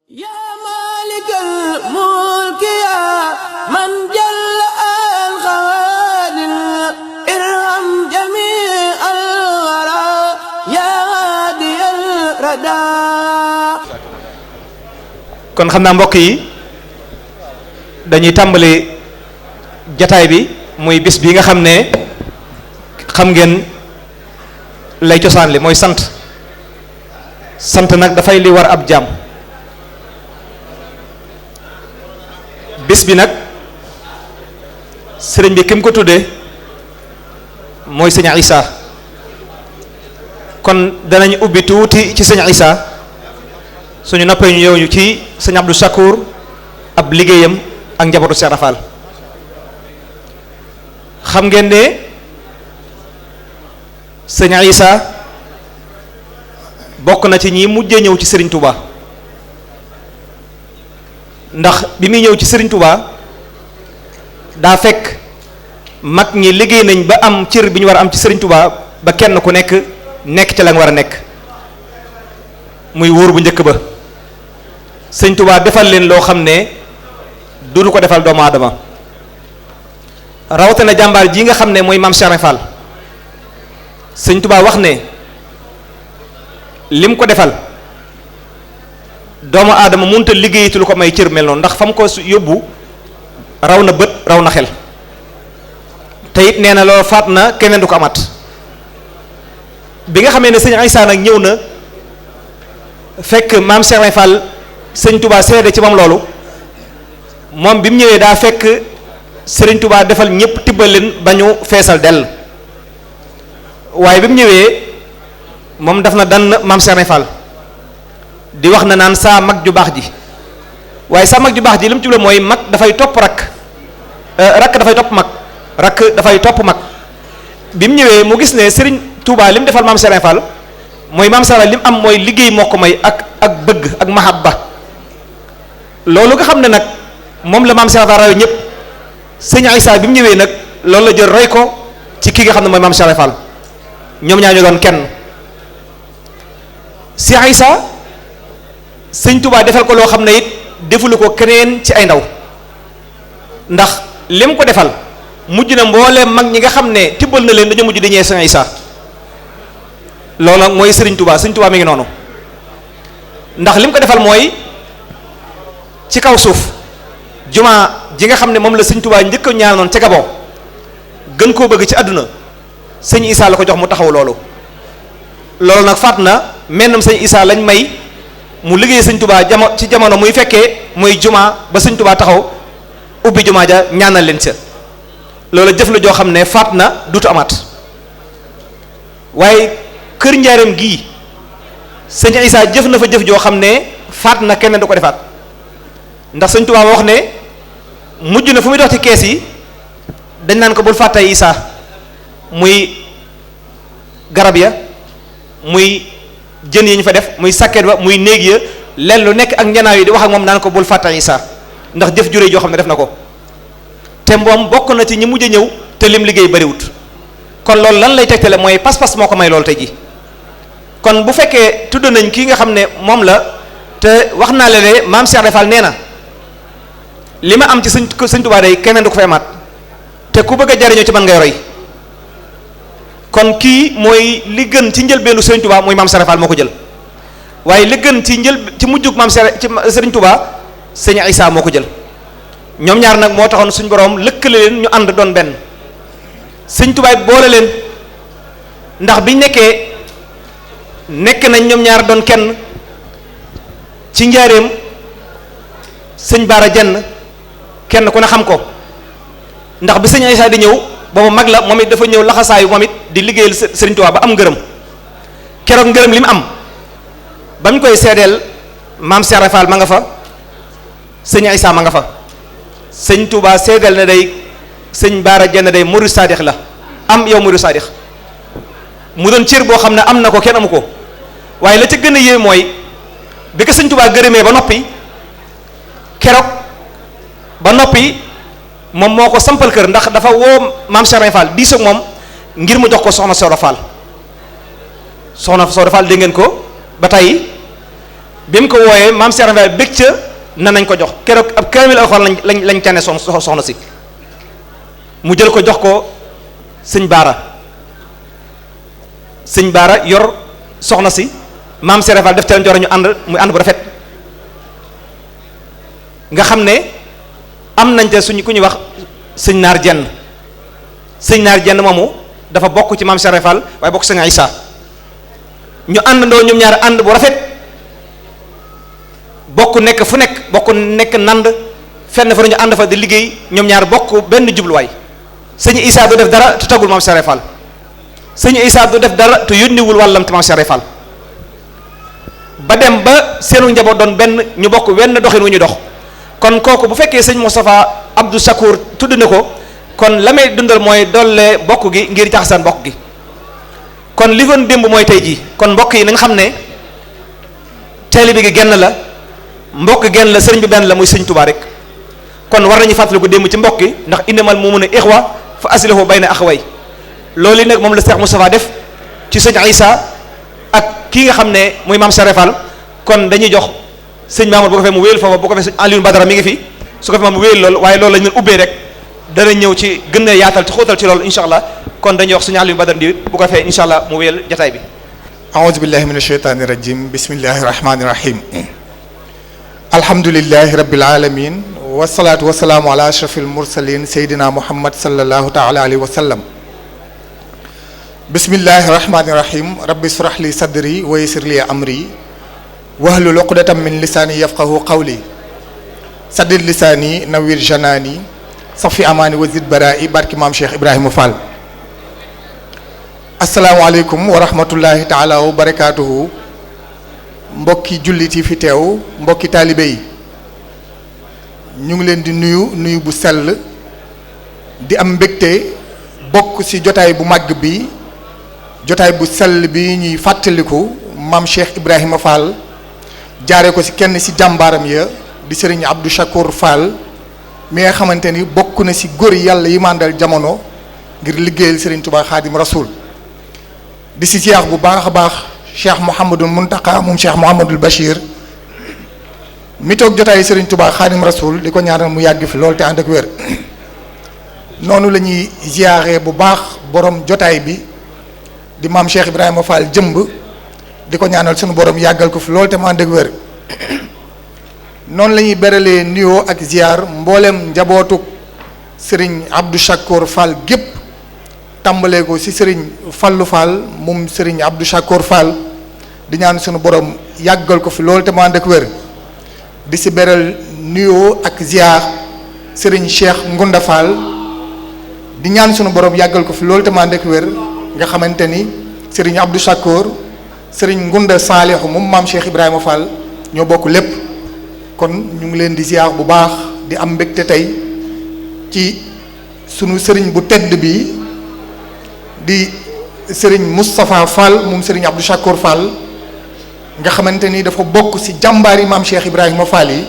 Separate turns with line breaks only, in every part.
yaa maalikal mulki yaa man jalla al xawaadir irham jamii al waraa yaa haadiyal radaa.
kon xam naa mbokk yi dañuy tàmbali jataay bi muy bis bi nga xam ne xam ngeen lay cosaan li mooy sant nag dafay li war ab jaam. bis bi nag sëriñ bi ki mu ko tuddee mooy sëñ Isa kon danañ ubbi tuuti ci sëñ Isa suñu noppee ñu ñëw ñu ci sëñ Abdou Chakour ab liggéeyam ak njabootu Cheikh Rafal. xam ngeen ne sëñ Isa bokk na ci ñi mujjee ñëw ci Serigne Touba. ndax bi muy ñëw ci Serigne Touba daa fekk mag ñi liggéey nañ ba am cër bi ñu war a am ci Serigne Touba ba kenn ku nekk ci la nga war a nekk muy wóor bu njëkk ba Serigne Touba defal leen loo xam ne du ko defal doomu aadama rawatina jàmbaar ji nga xam ne mooy maam Cheikh Rafal Serigne Touba wax ne lim ko defal. doomu aadama mënut a liggéeyitu lu ko may cër mel noonu ndax fa mu ko yóbbu raw na bët raw na xel te it nee na loolu faat na keneen du ko amat bi nga xamee ne sëñ Isa nag ñëw na fekk maam Cheikh Fall sëñ Touba seede ci moom loolu moom bi mu ñëwee daa fekk sëriñ Touba defal ñëpp tibbal leen ba ñu feesal dell waaye bi mu ñëwee moom daf na dann maam Cheikh Fall di wax na naan saa mag ju baax ji waaye saa mag ju baax ji li mu jublu mooy mag dafay topp rakk dafay topp mag rakk dafay topp mag bi mu ñëwee mu gis ne Serigne Touba li mu defal maam Serigne Fall mooy maam Serigne li mu am mooy liggéey moo ko may ak bëgg ak mahabba loolu nga xam ne nag moom la maam Serigne Fall rawe ñëpp sëñ Isa bi mu ñëwee nag loolu la jël roy ko ci kii nga xam ne mooy maam Serigne Fall ñoom ñaa ñu doon kenn si Isa sëñ Touba defal ko loo xam ne it defulu ko keneen ci ay ndaw ndax lim ko defal mujj na mbooleem mag ñi nga xam ne tibbal na leen dañoo mujj di ñee sëñ Isa loolu nag mooy sëriñ Touba mi ngi noonu ndax lim ko defal mooy ci kaw suuf jumaa ji nga xam ne moom la sëñ Touba njëkk a ñaanoon ca Gabon gën koo bëgg ci àdduna sëñ Isa la ko jox mu taxaw loolu nag faat na mennam sëñ Isa lañ may mu liggéey sëñ Touba ci jamono muy fekkee muy jumaa ba sëñ Touba taxaw ubbi jumaa ja ñaanal leen sa loolu jëf la joo xam ne faat na dutu amaat waaye kër njaareem gii sëñ Isa jëf na fa jëf joo xam ne faat na kenn du ko defaat ndax sëñ Touba wax ne mujj na fu muy dox ci kees yi dañ naan ko bul fàttay Isa muy garab ya muy jën yi ñu fa def muy sàkket ba muy néeg ya leen lu nekk ak njanaaw yi di wax ak moom naan ko bul fàtta Isa ndax jëf juré joo xam ne def na ko te moom bokk na ci ñi mujj a ñëw te lim liggéey bariwut kon loolu lan lay tegtale mooy pas-pas moo ko may loolu tey ji kon bu fekkee tudd nañ kii nga xam ne moom la te wax naa la ne maam Cheikh Fall nee na li ma am ci sëñ Touba day keneen du ko fay amaat te ku bëgg a jariñoo ci man ngay roy kon kii mooy li gën ci njëlbeenu Serigne Touba mooy maam Cheikh Fall moo ko jël waaye li gën ci mujjug maam Serigne Touba sëñ Isa moo ko jël ñoom ñaar nag moo taxoon suñu borom lëkkale leen ñu ànd doon benn Serigne Touba boole leen ndax biñ nekk nañ ñoom ñaar doon kenn ci njaareem sëñ Baara Jenn kenn ku ne xam ko ndax bi sëñ Isa di ñëw boobu mag la moom it dafa ñëw laxasaayu moom it di liggéeyal Serigne Touba ba am ngërëm keroog ngërëm li mu am ba mu koy seedeel maam Cheikh Rafal ma nga fa sëñ Isa ma nga fa sëñ Touba seedeel ne day sëñ Baara Jenn day murid sadix la am yow murid sadix mu doon cër boo xam ne am na ko kenn amu ko waaye la ca gën a yéeme mooy bi ko sëñ Touba gërëmee ba noppi keroog ba noppi moom moo ko sampal kër ndax dafa woo maam Cheikh Fall diisoo ak moom ngir mu jox ko soxna Soda Fall dégg ngeen ko ba tey bi mu ko wooyee maam Cheikh Ibrahima Fall bég ca na nañ ko jox keroog ab kaamil alxuraan lañ cane soxna si mu jël ko jox ko sëñ Baara yor soxna si maam Cheikh Ibrahima Fall def ca njoro ñu ànd muy ànd bu rafet nga xam ne am nañ te suñu ku ñuy wax sëñ naar jenn moomu dafa bokk ci maam Cheikh Ibrahima Fall waaye bokk sëñ Issa ñu àndandoo ñoom ñaar ànd bu rafet bokk nekk fu nekk bokk nekk nand fenn fa ñu ànd fa di liggéey ñoom ñaar bokk benn jubluwaay sëñ Issa du def dara te tagul maam Cheikh Ibrahima Fall sëñ Issa du def dara te yónniwul wàllam te maam Cheikh Ibrahima Fall ba dem ba seenu njaboot doon benn ñu bokk wenn doxin wu ñu dox kon kooku bu fekkee sëñ Moustapha Abdou Chakour tudd na ko kon la may dundal mooy doole bokk gi ngir jaxasaan bokk gi kon li doon démb mooy tey jii kon mbokk yi nañ xam ne taalibe gi genn la mbokk genn la sëriñ bi benn la muy sëñ Tuubaa rek kon war nañu fàttali ko démb ci mbokk gi ndax innamal mu'minuuna ixwa fa aslihu bayna axaway loolu yi nag moom la Cheikh Moustapha def ci sëñ Issa ak kii nga xam ne muy maam Cheikh Fall kon dañuy jox sëñ Mamour bu ko fee mu wéyal foofa bu ko fee sëñ Alioune Badara mi ngi fi su ko fee mu wéyal loolu waaye loolu lañu leen ubbee rek dana ñëw ci gën a yaatal ci xóotal ci loolu insha allah kon dañuy wax sëñ Alioune Badara ndi bu ko fee insha allah mu wéyal jataay bi
aouzu billahi min asheytaani rajim bismillahi rahmani rahim alhamdulillahi rabbil alamin wasalaatu wasalaamu ala ashrafil mursalin seydina muhammad sallallahu taala alayhi wa sallam bismillahi rahmani rahim rabbi israh li sadri wa yassir li amri wahlul uqdatam min lisaani yafqahu qawli saddid lisaani nawwir janaani safi amaani wa zid baraa'i barki maam Cheikh Ibrahima Fall asalaamaaleykum wa rahmatullahi taala wa barakaatuhu mbokki jullit yi fi teew mbokki taalibe yi ñu ngi leen di nuyu bu sell di am mbégte bokk ci jotaay bu màgg bi jotaay bu sell bi ñuy fàttaliku maam Cheikh Ibrahima Fall jaare ko ci kenn ci jàmbaaram ya di sëriñ Abdou Chakour Fall mi nga xamante ni bokk na ci góor yàlla yi màndal jamono ngir liggéeyal sëriñ Touba Xaadim Rasoul di ci siyaax bu baax a baax Cheikh Mouhamadul Muntaka moom Cheikh Mouhamadul Bachir mi toog jotaayu sëriñ Touba Xaadim Rasoul di ko ñaanal mu yàgg fi loolu te ànd ak wér noonu la ñuy ziyaare bu baax borom jotaay bi di maam Cheikh Ibrahima Fall jëmb di ko ñaanal sunu borom yàggal ko fi loolu te mu ànd ak wér noonu la ñuy beralee nuyoo ak ziar mboolem njabootuk sëriñ Abdou Chakour Fall gépp tàmbalee ko ci sëriñ Fallou Fall moom sëriñ Abdou Chakour Fall di ñaan sunu borom yàggal ko fi loolu te mu ànd ak wér di ci beral nuyoo ak ziar sëriñ Cheikh Ngunda Fall di ñaan sunu borom yàggal ko fi loolu te mu ànd ak wér nga xamante ni sëriñ Abdou Chakour sëriñ Ngunda Saalixu moom maam Cheikh Ibrahima Fall ñoo bokk lépp kon ñu ngi leen di ziar bu baax di am mbégte tey ci sunu sëriñ bu tedd bi di sëriñ Moustapha Fall moom sëriñ Abdou Chakour Fall nga xamante ni dafa bokk ci jàmbaar yi maam Cheikh Ibrahima Fall yi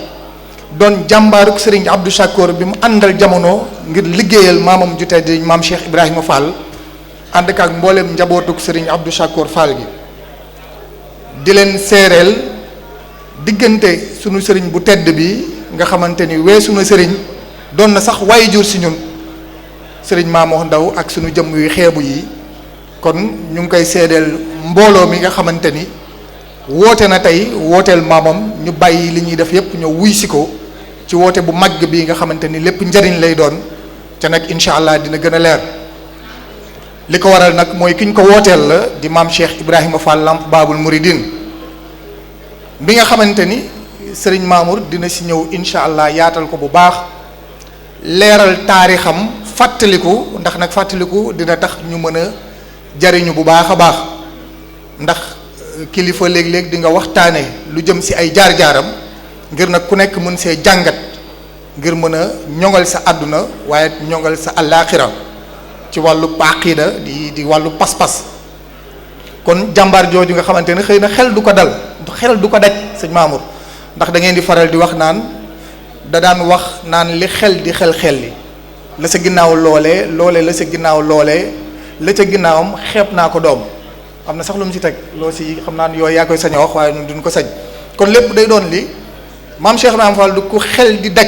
doon jàmbaaruk sëriñ Abdou Chakour bi mu àndal jamono ngir liggéeyal maamam ju tedd maam Cheikh Ibrahima Fall ànd ak mboolem njabootuk sëriñ Abdou Chakour Fall gi di leen seereel diggante sunu sëriñ bu tedd bi nga xamante ni weesu na sëriñ doon na sax waaye jur ci ñun sëriñ Maamoo Ndaw ak sunu jëmm yu xeebu yi kon ñu ngi koy seedeel mbooloo mi nga xamante ni woote na tey wooteel maamam ñu bàyyi li ñuy def yépp ñëw wuy si ko ci woote bu màgg bi nga xamante ni lépp njariñ lay doon te nag incha allah dina gën a leer li ko waral nag mooy ki ñu ko wooteel la di maam Cheikh Ibrahima Fall Lamp Baabul Mouridine bi nga xamante ni sëriñ Mamour dina si ñëw incha allah yaatal ko bu baax leeral taarixam fàttaliku ndax nag fàttaliku dina tax ñu mën a jariñu bu baax a baax ndax kilifa léeg-léeg di nga waxtaane lu jëm si ay jaar-jaaram ngir nag ku nekk mën see jàngat ngir mën a ñoŋal sa àdduna waaye ñoŋal sa àllaaxira ci wàllu aqida di wàllu pas-pas kon jàmbaar jooju nga xamante ne xëy na xel du ko dal xel du ko daj sëñ Mamour ndax da ngeen di faral di wax naan da daan wax naan li xel di xel li la sa ginnaaw loolee la sa ginnaaw loolee la ca ginnaawam xeeb naa ko doom am na sax lu mu si teg loo si xam naa ne yooyu yaa koy sañ a wax waaye ñun duñ ko sañ kon lépp day doon li maam Cheikh Ibrahima Fall du ku xel di daj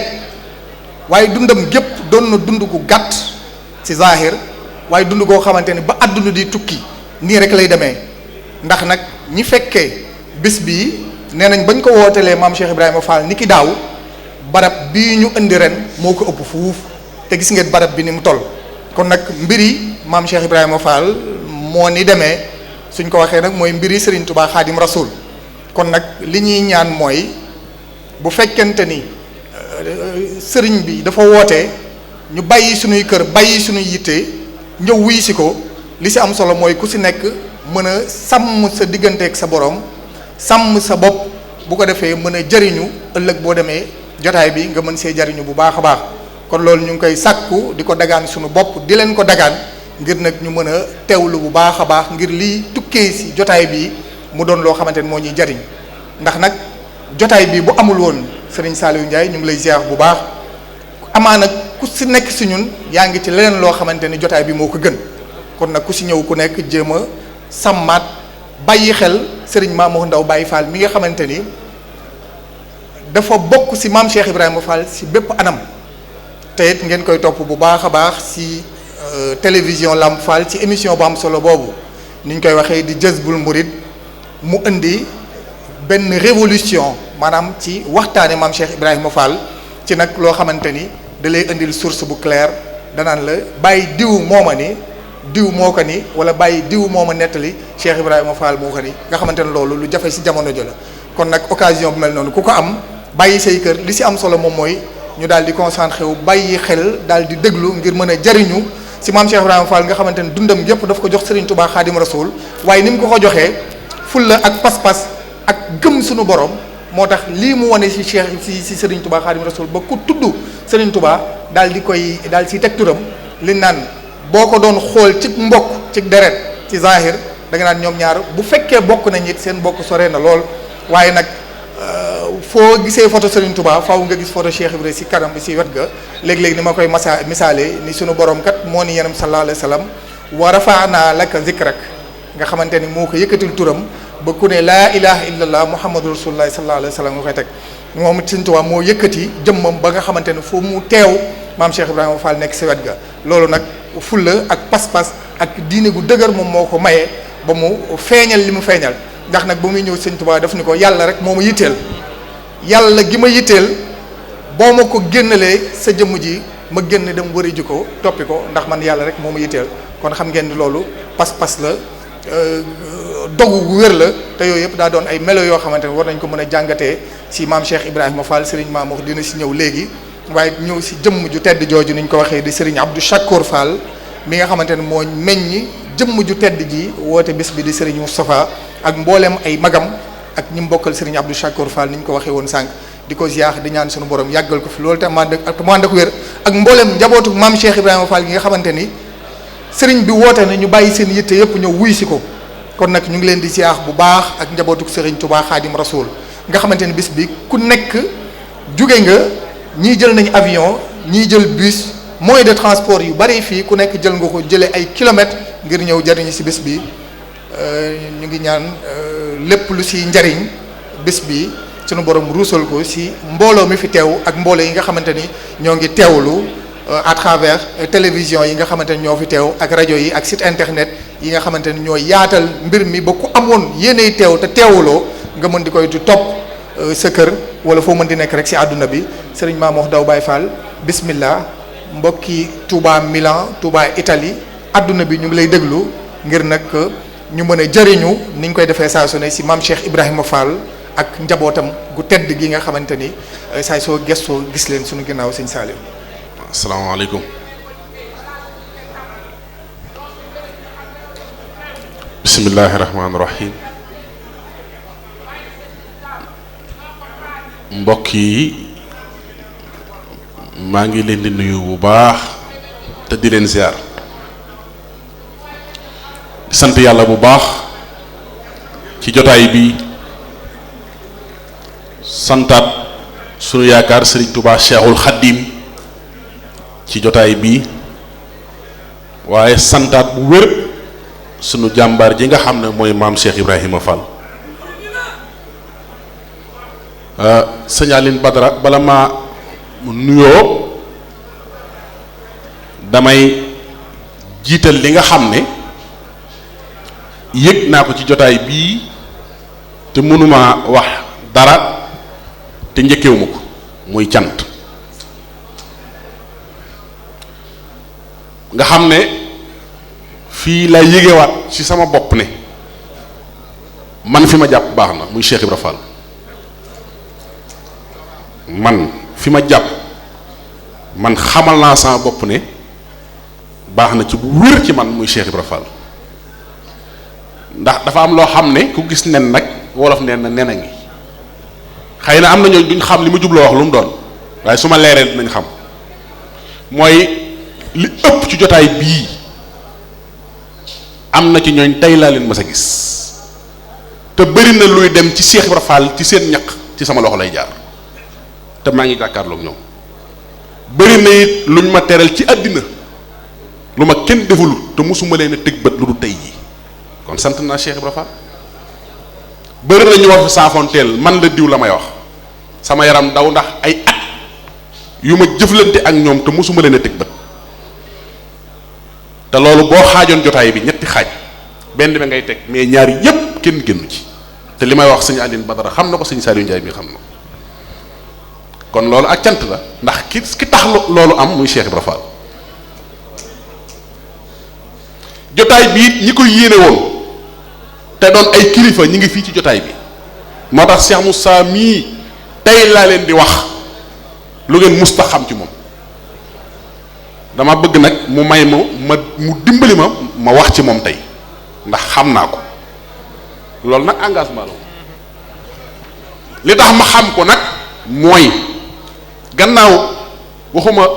waaye dundam gépp doon na dund gu gàtt ci zahir waaye dund goo xamante ni ba àdduna di tukki nii rek lay demee ndax nag ñi fekkee bis bii nee nañ bañ ko wootelee maam Cheikh Ibrahima Fall ni ki daaw barab bii ñu indi ren moo ko ëpp fuuf te gis ngeen barab bi ni mu toll kon nag mbiri maam Cheikh Ibrahima Fall moo ni demee suñ ko waxee nag mooy mbiri Serigne Touba Khadim Rasoul kon nag li ñuy ñaan mooy bu fekkente ni sëriñ bi dafa woote ñu bàyyi suñuy kër bàyyi suñuy yitte ñëw wuy si ko li si am solo mooy ku si nekk mën a sàmm sa digganteeg sa borom sàmm sa bopp bu ko defee mën a jariñu ëllëg boo demee jotaay bi nga mën see jariñu bu baax a baax kon loolu ñu ngi koy sàkku di ko dagaan suñu bopp di leen ko dagaan ngir nag ñu mën a teewlu bu baax a baax ngir lii tukkee si jotaay bi mu doon loo xamante ni moo ñuy jariñ ndax nag jotaay bi bu amul woon Serigne Saliou Ndiaye ñu ngi lay ziar bu baax amaana ku si nekk si ñun yaa ngi ci leneen loo xamante ni jotaay bi moo ko gën kon nag ku si ñëw ku nekk jéem a sàmmaat bàyyi xel Serigne Mamour Ndaw Baye Fall mi nga xamante ni dafa bokk si maam Cheikh Ibrahima Fall si bépp anam te it ngeen koy topp bu baax a baax si télévision Lamp Fall ci émission bu am solo boobu ni ñu koy waxee di Jazbul Murid mu indi benn révolution maanaam ci waxtaane maam Cheikh Ibrahima Fall ci nag loo xamante ni da lay indil source bu claire danaan la bàyyi diw mooma ni diw moo ko ni wala bàyyi diw mooma nettali Cheikh Ibrahima Fall moo ko ni nga xamante ne loolu lu jafe si jamono jo la kon nag occasion bu mel noonu ku ko am bàyyi say kër li si am solo moom mooy ñu daal di concentré wu bàyyi xel daal di déglu ngir mën a jariñu si maam Cheikh Ibrahima Fall nga xamante ne dundam yépp daf ko jox Serigne Touba Khadim Rasoul waaye ni mu ko joxee fulla ak pas-pas ak gëm suñu borom moo tax lii mu wane si Cheikh si Serigne Touba Khadim Rasoul ba ku tudd Serigne Touba daal di koy daal si teg turam li naan boo ko doon xool ci mbokk ci deret ci zahir da nga naan ñoom ñaar bu fekkee bokk nañ it seen mbokk sore na lool waaye nag foo gisee photo Serigne Touba faaw nga gis photo Cheikh Ibrahima si kanam si wet ga léeg-léeg ni ma koy misaale ni sunu borom kat moo ni yenam sallallahu alayhi wa sallam wa rafaana laka zikrak nga xamante ni moo ko yëkkatil turam ba ku ne laa ilaha illallah muhammadu rasulullah sallallahu alayhi wa sallam nga koy teg moom Serigne Touba moo yëkkati jëmmam ba nga xamante ni foo mu teew maam Cheikh Ibrahima Fall nekk si wet ga loolu nag fulla ak pas-pas ak diine gu dëgër moom moo ko maye ba mu feeñal li mu feeñal ndax nag ba muy ñëw Serigne Touba daf ni ko yàlla rek moo ma yitteel yàlla gi ma yitteel boo ma ko génnalee sa jëmm ji ma génn dem wëri ji ko toppi ko ndax man yàlla rek moo ma yitteel kon xam ngeen ni loolu pas-pas la dogu gu wér la te yooyu yëpp daa doon ay melo yoo xamante ne war nañ ko mën a jàngatee si maam Cheikh Ibrahima Fall Serigne Mamour dina si ñëw léegi waaye ñëw si jëmm ju tedd jooju ni ñu ko waxee di Serigne Abdou Chakour Fall mi nga xamante ne moo meññi jëmm ju tedd ji woote bés bi di Serigne Moustapha ak mboolem ay magam ak ñi mu bokkal Serigne Abdou Chakour Fall ni ñu ko waxee woon sànq di ko ziar di ñaan suñu borom yàggal ko fi loolu te mu ànd ak wér ak mboolem njabootu maam Cheikh Ibrahima Fall gi nga xamante ni Serigne bi woote na ñu bàyyi seen yitte yëpp ñëw wuy si ko kon nag ñu ngi leen di ziar bu baax ak njabootu Serigne Touba Khadim Rasoul nga xamante ni bis bi ku nekk jóge nga ñii jël nañu avion ñii jël bus moyen de transport yu bari fii ku nekk jël nga ko jëlee ay kilomètres ngir ñëw jariñu si bis bi ñu ngi ñaan lépp lu si njariñ bis bi sunu borom ruusal ko si mbooloo mi fi teew ak mbooloo yi nga xamante ni ñoo ngi teewlu à travers télévision yi nga xamante ni ñoo fi teew ak rajo yi ak site internet yi nga xamante ni ñoo yaatal mbir mi ba ku amoon yéenay teew te teewuloo nga mën di koy di topp sa kër wala foo mën di nekk rek si àdduna bi Serigne Mamour Ndaw Baye Fall bismillah mbokki Touba Milan Touba Italie àdduna bi ñu ngi lay déglu ngir nag ñu mën a jëriñu ni ñu koy defee saa su ne si maam Cheikh Ibrahima Fall ak njabootam gu tedd gi nga xamante ni saay soo gestoo gis leen suñu ginnaaw sëñ Saliou.
asalaamaaleykum. bismillahi rahmaani rahim. mbokk yi maa ngi leen di nuyu bu baax te di leen ziar. sant yàlla bu baax ci jotaay bi santaat sunu yaakaar Serigne Touba Cheikhul Khadim ci jotaay bi waaye santaat bu wér sunu jàmbaar ji nga xam ne mooy maam Cheikh Ibrahima Fall sëñ Aline Badara bala ma nuyoo damay jiital li nga xam ne yëg naa ko ci jotaay bii te mënuma wax dara te njëkkewuma ko muy cant nga xam ne fii lay yégewaat ci sama bopp ne man fi ma jàpp baax na muy Cheikh Ibra Fall man fi ma jàpp man xamal naa sama bopp ne baax na ci bu wér ci man muy Cheikh Ibra Fall ndax dafa am loo xam ne ku gis nen nag wolof nen na nen a ngi xëy na am na ñooñ duñ xam li ma jubloo wax lu mu doon waaye su ma leeree dinañ xam mooy li ëpp ci jotaay bii am na ci ñooñ tey laa leen mës a gis te bëri na luy dem ci Cheikh Ibra Fall ci seen ñaq ci sama loxo lay jaar te maa ngi jàkkaarloog ñoom bëri na it luñ ma teral ci àddina lu ma kenn deful te mosuma leen a tëg bët lu du tey jii kon sant naa Cheikh Ibra Fall bëri na ñu war fi saafoonteel man la diw la may wax sama yaram daw ndax ay at yu ma jëflante ak ñoom te mosuma leen a tëg bët te loolu boo xaajoon jotaay bi ñetti xaaj benn bi ngay teg mais ñaari yépp kenn génnu ci te li may wax sëñ Aline Badara xam na ko sëñ Saliou Ndiaye bi xam na ko kon loolu ak cant la ndax ki tax loolu am muy Cheikh Ibra Fall jotaay bi it ñi ko yéene woon te doon ay kilifa ñi ngi fii ci jotaay bi moo tax Cheikh Moussa mii tey laa leen di wax lu ngeen musta xam ci moom dama bëgg nag mu may mu dimbali ma wax ci moom tey ndax xam naa ko loolu nag engagement la li tax ma xam ko nag mooy gannaaw waxuma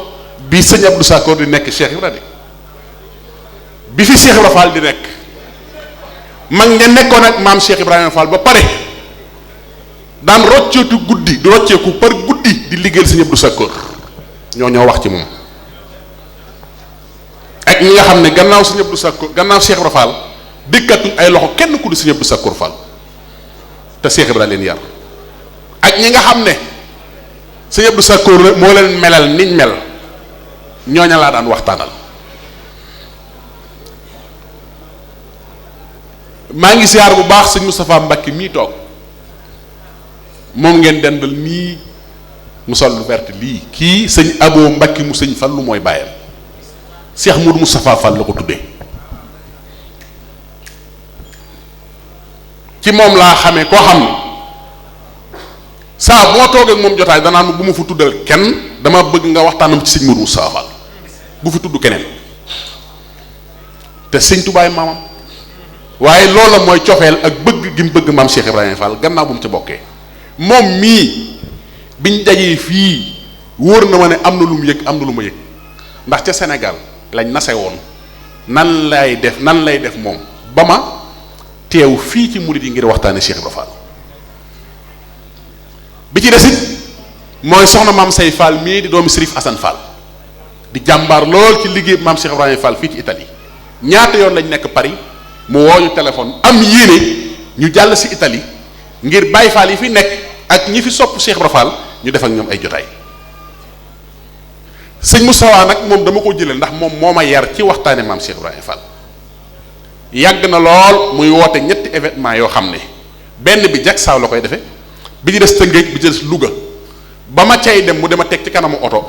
bi sëñ Abdou Sakor di nekk Cheikh Ibra bi fi Cheikh Ibra Fall di nekk mag ña nekkoon ak maam Cheikh Ibrahima Fall ba pare daan rocceetu guddi di rocceeku par guddi di liggéeyal sëñ Abdou Sakor ñoo wax ci moom ak ñi nga xam ne gannaaw sëñ Abdou Sakor gannaaw Cheikh Ibra Fall dikkatuñ ay loxo kenn ku di sëñ Abdou Sakor Fall te Cheikh Ibra leen yar ak ñi nga xam ne sëñ Abdou Sakor moo leen melal niñ mel ñooña laa daan waxtaanal maa ngi siyaar bu baax sëñ Moustapha Mbacke mii toog moom ngeen dendal nii mu sol lu vert lii kii sëñ Abo Mbacke mu sëñ Fallu mooy bàyyam Cheikh Moudou Moustapha Fall la ko tuddee ci moom laa xamee koo xam ne saa boo toogee ak moom jotaay danaan bu ma fa tuddal kenn dama bëgg nga waxtaanam ci sëñ Moudou Moustapha Fall bu fi tudd keneen te sëñ Tubaay maamam waaye loola mooy cofeel ak bëgg gi mu bëgg maam Cheikh Ibrahima Fall gannaaw bu mu ca bokkee moom mii biñ dajee fii wóor na ma ne am na lu mu yëg am na lu ma yëg ndax ca Sénégal lañ nase woon nan lay def moom ba ma teew fii ci murid yi ngir waxtaane Cheikh Ibrahima Fall bi ci des it mooy soxna maam Say Fall mii di doomi Sërif Assane Fall di jàmbaar lool ci liggéey maam Cheikh Ibrahima Fall fii ci Italie ñaata yoon lañ nekk Paris mu woo ñu téléphone am yéene ñu jàll si Italie ngir Baye Fall yi fi nekk ak ñi fi sopp Cheikh Ibra Fall ñu def ak ñoom ay jotaay sëñ Moustapha nag moom dama ko jëlee ndax moom moo ma yar ci waxtaane maam Cheikh Ibrahima Fall yàgg na lool muy woote ñetti événement yoo xam ne benn bi jag saaw la koy defee bi ci des Tëngéej bi ci des Louga ba ma cay dem mu dema teg ci kanamu oto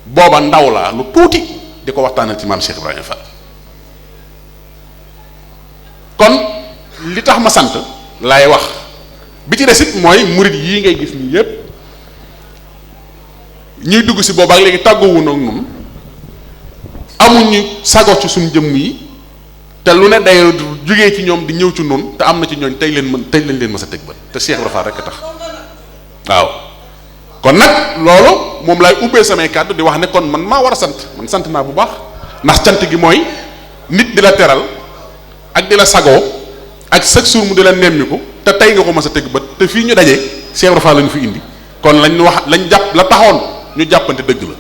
booba ndaw laa lu tuuti di ko waxtaanal ci maam Cheikh Ibrahima Fall kon li tax ma sant laay wax bi ci des it mooy murid yii ngay gis nii yépp ñuy dugg si boobu ak léegi tàggoowuñu ak ñun amuñu sago ci suñu jëmm yi te lu ne day jógee ci ñoom di ñëw ci noonu te am na ci ñooñ tey lañ leen mës a teg ba te Cheikh Ibra Fall rek a tax waaw kon nag loolu moom laay ubbee samay kàddu di wax ne kon man maa war a sant man sant naa bu baax ndax cant gi mooy nit di la teral ak di la sagoo ak chaque jour mu di la nemmiku te tey nga ko mës a teg bët te fii ñu dajee Cheikh Ibra Fall la ñu fi indi kon lañ jàpp la taxoon ñu jàppante dëgg la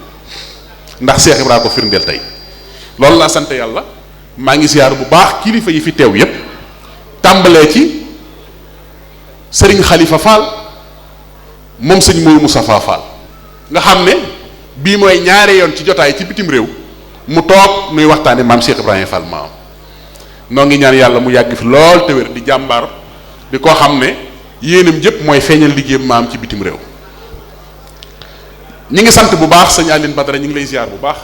ndax Cheikh Ibra ko firndeel tey loolu laa sant yàlla maa ngi siyaar bu baax kilifa yi fi teew yépp tàmbalee ci Serigne Khalifa Fall moom sëñ Mourou Moustapha Fall nga xam ne bii mooy ñaare yoon ci jotaay ci bitim réew mu toog nuy waxtaane maam Cheikh Ibrahima Fall maam noo ngi ñaan yàlla mu yàgg fi lool te wér di jàmbaar di koo xam ne yéenam jëpp mooy feeñal liggéeyam maam ci bitim réew. ñi ngi sant bu baax sëñ Aline Badara ñi ngi lay ziar bu baax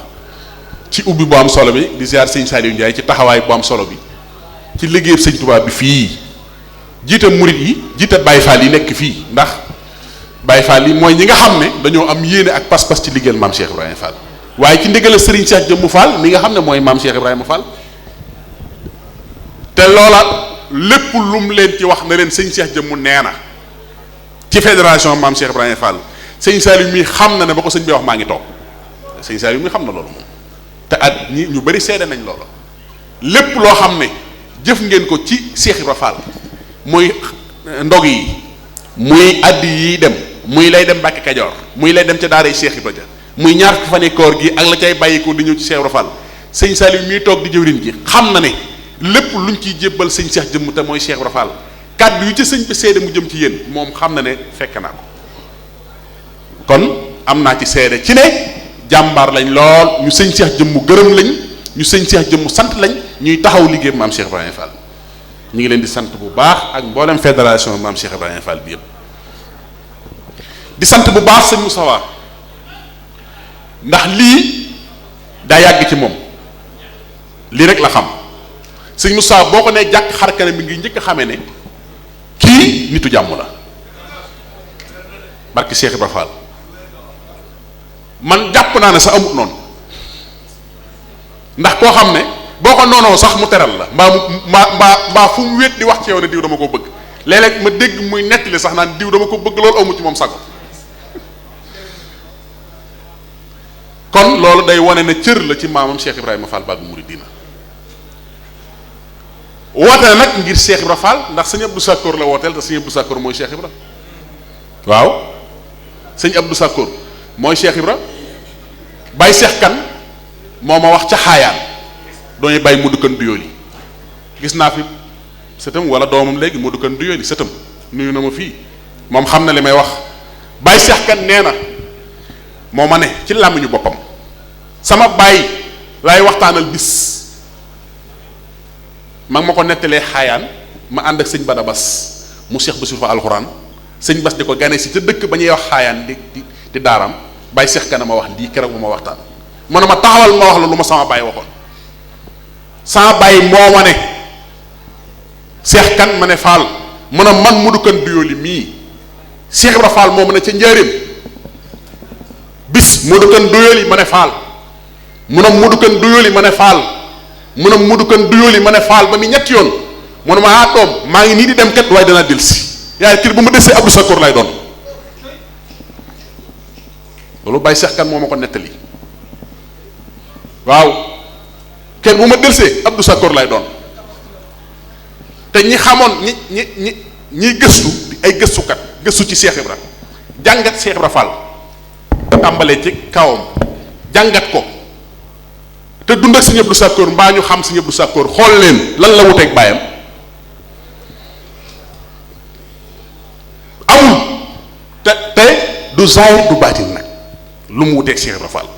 ci ubbi bu am solo bi di ziar sëñ Saliou Ndiaye ci taxawaay bu am solo bi ci liggéeyam sëñ Tuubaa bi fii jiite murit yi jiite Baye Fall yi nekk fii ndax Baye Fall yi mooy ñi nga xam ne dañoo am yéene ak pas-pas ci liggéeyal maam Cheikh Ibrahima Fall waaye ci ndigal Serigne Cheikh Jëmmu Fall mi nga xam ne mooy maam Cheikh Ibrahima Fall te loola lépp lum leen ci wax na leen sëñ Cheikh Jëmmu nee na ci fédération maam Cheikh Ibrahima Fall sëñ Saliou mi xam na ne ba ko sëñ bi wax maa ngi toog sëñ Saliou mi xam na loolu moom te at ñi ñu bari seede nañ loolu lépp loo xam ne jëf ngeen ko ci Cheikh Ibrahima Fall muy ndog yi muy addi yi dem muy lay dem Mbàkke Kajoor muy lay dem ca daaray Cheikh Ibrahima muy ñaar fukki fan koor gi ak la cay bàyyikoo di ñëw ci Cheikh Ibrahima Fall sëñ Saliou mii toog di jëwriñ ji xam na ne lépp luñ ciy jébbal sëñ Cheikh Jëmm te mooy Cheikh Ibrahima Fall kàddu yu ci sëñ bi seede mu jëm ci yéen moom xam na ne fekk naa ko kon am naa ci seede ci ne jàmbaar lañ lool ñu sëñ Cheikh Jëmm gërëm lañ ñu sëñ Cheikh Jëmm sant lañ ñuy taxaw liggéey maam Cheikh Ibrahima Fall ñu ngi leen di sant bu baax ak mboolem fédération maam Cheikh Ibrahima Fall bi yëpp di sant bu baax sëñ Moustapha ndax lii daa yàgg ci moom lii rek la xam sëñ Moustapha boo ko nee jàkk xar kanam mi ngi njëkk a xamee ne kii nitu jàmm la barki Cheikh Ibrahima Fall man jàpp naa ne sa amut noonu ndax koo xam ne boo ko noonoo sax mu teral la mbaa fu mu wéet di wax ci yow ne diw dama ko bëgg léeg-léeg ma dégg muy nettali sax naan diw dama ko bëgg loolu amu ci moom sago kon loolu day wane ne cër la ci maamam Cheikh Ibrahima Fall Baabul Muridiina woote na nag ngir Cheikh Ibrahima Fall ndax sëñ Abdou Sakkoor la wooteel te sëñ Abdou Sakkoor mooy Cheikh Ibra waaw sëñ Abdou Sakkoor mooy Cheikh Ibra Baye Cheikh Kan moo ma wax ca xaayaan dooñu bàyyi mu dukkan duyooli gis naa fi sëtam wala doomam léegi mu dukkan duyooli sëtam nuyu na ma fii moom xam na li may wax Baye Cheikh Kan nee na moo ma ne ci làmmiñu boppam sama baay laay waxtaanal bis mag ma ko nettalee xaayaan ma ànd ak sëñ Bada Bas mu Cheikh Bassirou fa alxuraan sëñ Bas di ko gane si ca dëkk ba ñuy wax xaayaan di daaram Baye Cheikh Kan ma wax lii keroog bu ma waxtaan mu ne ma taxawal ma wax la lu ma sama baay waxoon sama baay moo ma ne Cheikh Kan ma ne Fall mu ne man mu dukkan duyooli mii Cheikh Ibra Fall moo ma ne ca njëriñ bis mu dukkan duyooli ma ne Fall mu ne mu dukkan duyooli ma ne Fall mu ne mu dukkan duyooli ma ne Fall ba mi ñetti yoon mu ne ma doom maa ngi nii di dem kat waaye dana delsi yaay kii bu ma desee Abdou Sakkoor lay doon loolu Baye Cheikh Kan moo ma ko nettali waaw kër bu ma delsee Abdou Sakkoor lay doon te ñi xamoon ñi gëstu ay gëstukat gëstu ci Cheikh Ibra jàngat Cheikh Ibra Fall tàmbalee ci kawam jàngat ko te dund ak sëñ Abdou Sakkoor mbaa ñu xam sëñ Abdou Sakkoor xool leen lan la wuteeg baayam amul te du zaahir du baatin nag lu mu wuteeg Cheikh Ibra Fall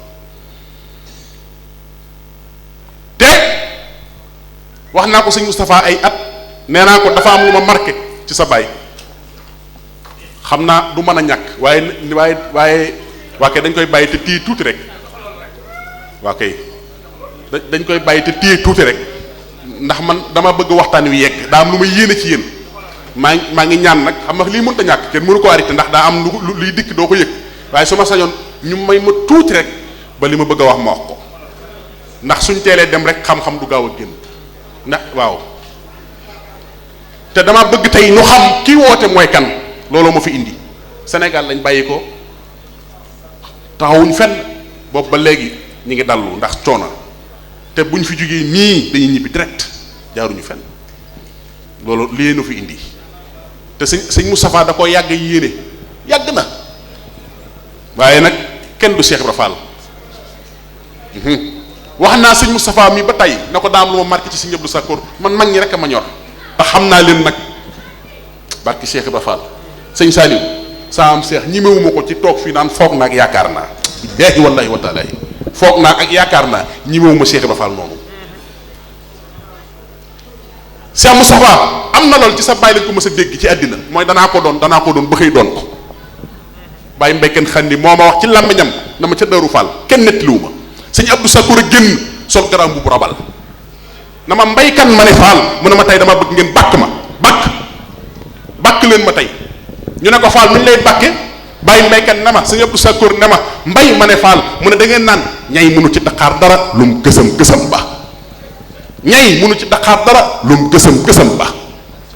te wax naa ko sëñ Moustapha ay at nee naa ko dafa am lu ma marqué ci sa baay xam naa du mën a ñàkk waaye waa kay dañ koy bàyyi te téye tuuti rek waa kay dañ koy bàyyi te téye tuuti rek ndax man dama bëgg waxtaan wi yegg daa am lu ma yéene ci yéen maa ngi ñaan nag xam nga lii mënut a ñàkk kenn mënu ko arrêté ndax daa am lu luy dikk doo ko yëg waaye su ma sañoon ñu may ma tuuti rek ba li ma bëgg a wax ma wax ko ndax suñ teelee dem rek xam-xam du gaaw a génn ndax waaw te dama bëgg tey ñu xam kii woote mooy kan looloo ma fi indi Sénégal lañ bàyyi ko taxawuñ fenn boobu ba léegi ñu ngi dallu ndax coono te buñ fi jógee nii dañuy ñibbi direct jaaruñu fenn loolu lii nu fi indi te sëñ Moustapha da ko yàgg yéene yàgg na waaye nag kenn du Cheikh Ibra Fall wax naa sëñ Moustapha mi ba tey na ko daam lu ma marqué ci sëñ Abdou Sakkoor man mag ñi rek a ma ñor te xam naa leen nag barki Cheikh Ibra Fall sëñ Saliou saa am seex ñimewuma ko ci toog fii naan foog naa ak yaakaar naa billaahi wallaahi wa taala foog naa ak yaakaar naa ñimewuma Cheikh Ibra Fall noonu. Cheikh Moustapha am na lool ci sa bàyyi lañ ko mës a dégg ci àddina mooy danaa ko doon ba xëy doon ko bàyyi mbéyken xandi moo ma wax ci làmmiñam dama ca Daaru Fall kenn nettaliwuma sëñ Abdou Sakour a génn sol garaam bu rabal na ma mbaykan ma ne Fall mu ne ma tey dama bëgg ngeen bàkk ma bàkk leen ma tey ñu ne ko Fall nuñ lay bàkke bàyyi mbaykan ne ma sëñ Abdou Sakour ne ma mbay ma ne Fall mu ne da ngeen naan ñay mënu ci daqaar dara lu mu gësam ba ñay mënu ci daqaar dara lu mu gësam ba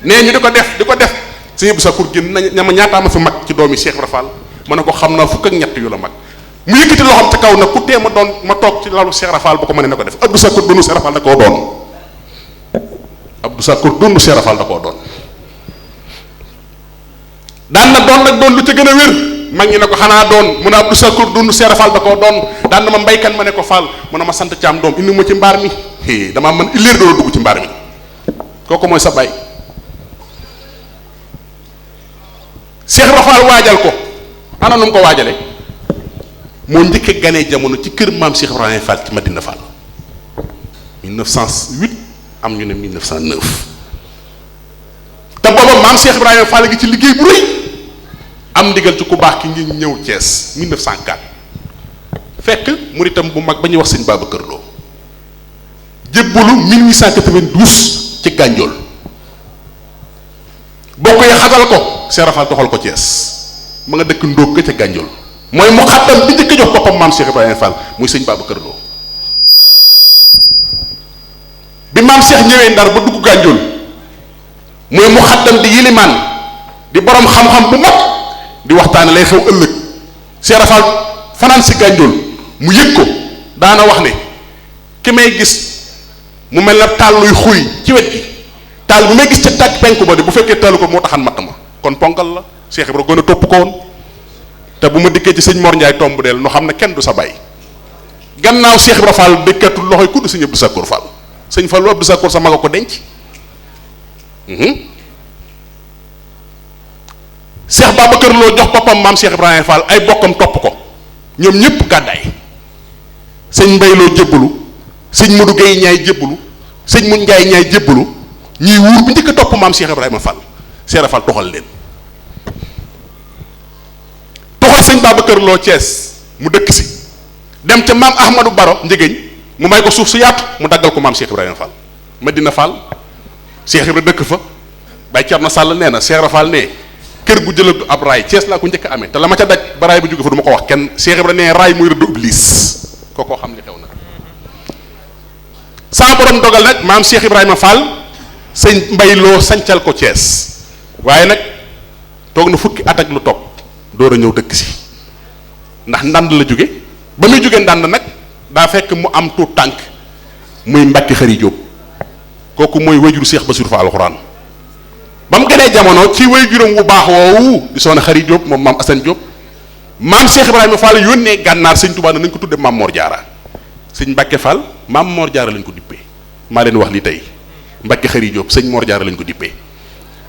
nee ñu di ko def sëñ Abdou Sakour génn na ñama ñaataama fi mag ci doomi Cheikh Ibra Fall ma ne ko xam naa fukk ak ñett yu la mag mu yëkkati loxoom ca kaw na ku tee ma toog ci lalu Cheikh Ibra Fall bu ko mënee na ko def Abdou Sakour doonu Cheikh Ibra Fall da koo doon Abdou Sakour doonu Cheikh Ibra Fall da koo doon daan na doon nag doon lu ca gën a wér mag ñi ne ko xanaa doon mu ne Abdou Sakour doonu Cheikh Ibra Fall da koo doon daan na ma mbaykan ma ne ko Fall mu ne ma sant caam doom indi ma ci mbaar mi damaa mën illéer doon dugg ci mbaar mi kooku mooy sa bay Cheikh Ibra Fall waajal ko ana nu mu ko waajale moo njëkk ganee jamono ci kër maam Cheikh Ibrahima Fall ci Madina Fall 1908 am ñu ne 1909 te booba maam Cheikh Ibrahima Fall gi ci liggéey bu rëy am ndigal ci ku baax ki ngi ñëw Thiès 1904 fekk muritam bu mag ba ñuy wax sëñ Babacar Lo jébbalu 1892 ci Gànjool bokk yi xatal ko Cheikh Ibra Fall doxal ko Thiès ma nga dëkk ndóog ca Gànjool mooy mu xattam bi njëkk jox boppam maam Cheikh Ibrahima Fall muy sëñ Babacar Lo bi maam Cheikh ñëwee Ndar ba dugg Gànjool mooy mu xattam di yilimaan di borom xam-xam bu mag di waxtaane lay xew ëllëg Cheikh Ibra Fall fanaan si Gànjool mu yëg ko daana wax ne ki may gis mu mel na taal luy xuy ci wet gi taal bu may gis ca tàkk penku ba de bu fekkee taalu ko moo taxan matt ma kon ponkal la Cheikh Ibra gën a topp ko woon te bu ma dikkee ci sëñ Mor Ndiaye tomb deel nu xam ne kenn du sa bàyyi gannaaw Cheikh Ibra Fall dëkkatul loxoy kudd sëñ Abdou Sakour Fall sëñ Fallu Abdou Sakour sa mag a ko denc Cheikh Babacar Lo jox boppam maam Cheikh Ibrahima Fall ay bokkam topp ko ñoom ñëpp gàddaay sëñ Mbay Lo jébbalu sëñ Modou Gueye ñaay jébbalu sëñ Mun Njaay ñaay jébbalu ñuy wuur bu njëkk a topp maam Cheikh Ibrahima Fall Cheikh Ibra Fall toxal leen toxal sëñ Babacar Lo Thiès mu dëkk si dem ca maam Ahmadou Baro njëgéñ mu may ko suuf su yaatu mu daggal ko maam Cheikh Ibrahima Fall Madina Fall Cheikh Ibra dëkk fa Baye Thierno Sall nee na Cheikh Ibra Fall ne kër gu jëlatu ab raay Thiès laa ko njëkk amee te la ma ca daj ba raay bu jóge fa du ma ko wax kenn Cheikh Ibra nee raay muy rëdd Iblis kookoo xam li xew na saa borom dogal nag maam Cheikh Ibrahima Fall sëñ Mbay Lo sancal ko Thiès waaye nag toog na fukki at ak lu topp door a ñëw dëkk si ndax ndànd la jóge ba muy jóge ndànd nag daa fekk mu am tuut tànk muy Mbàkke Xari Jóob kooku mooy wayjuru Cheikh Bassirou Fall alxuraan ba mu gënee jamono ci wayjuram wu baax woowu di soxna Xari Jóob moom maam Assane Jóob maam Cheikh Ibrahima Fall yónnee gànnaar sëñ Tuubaa nañ ko tudde maam Mor Jaara sëñ Mbàkke Fall maam Mor Jaara lañ ko dippee maa leen wax li tey Mbàkke Xari Jóob sëñ Mor Jaara lañ ko dippee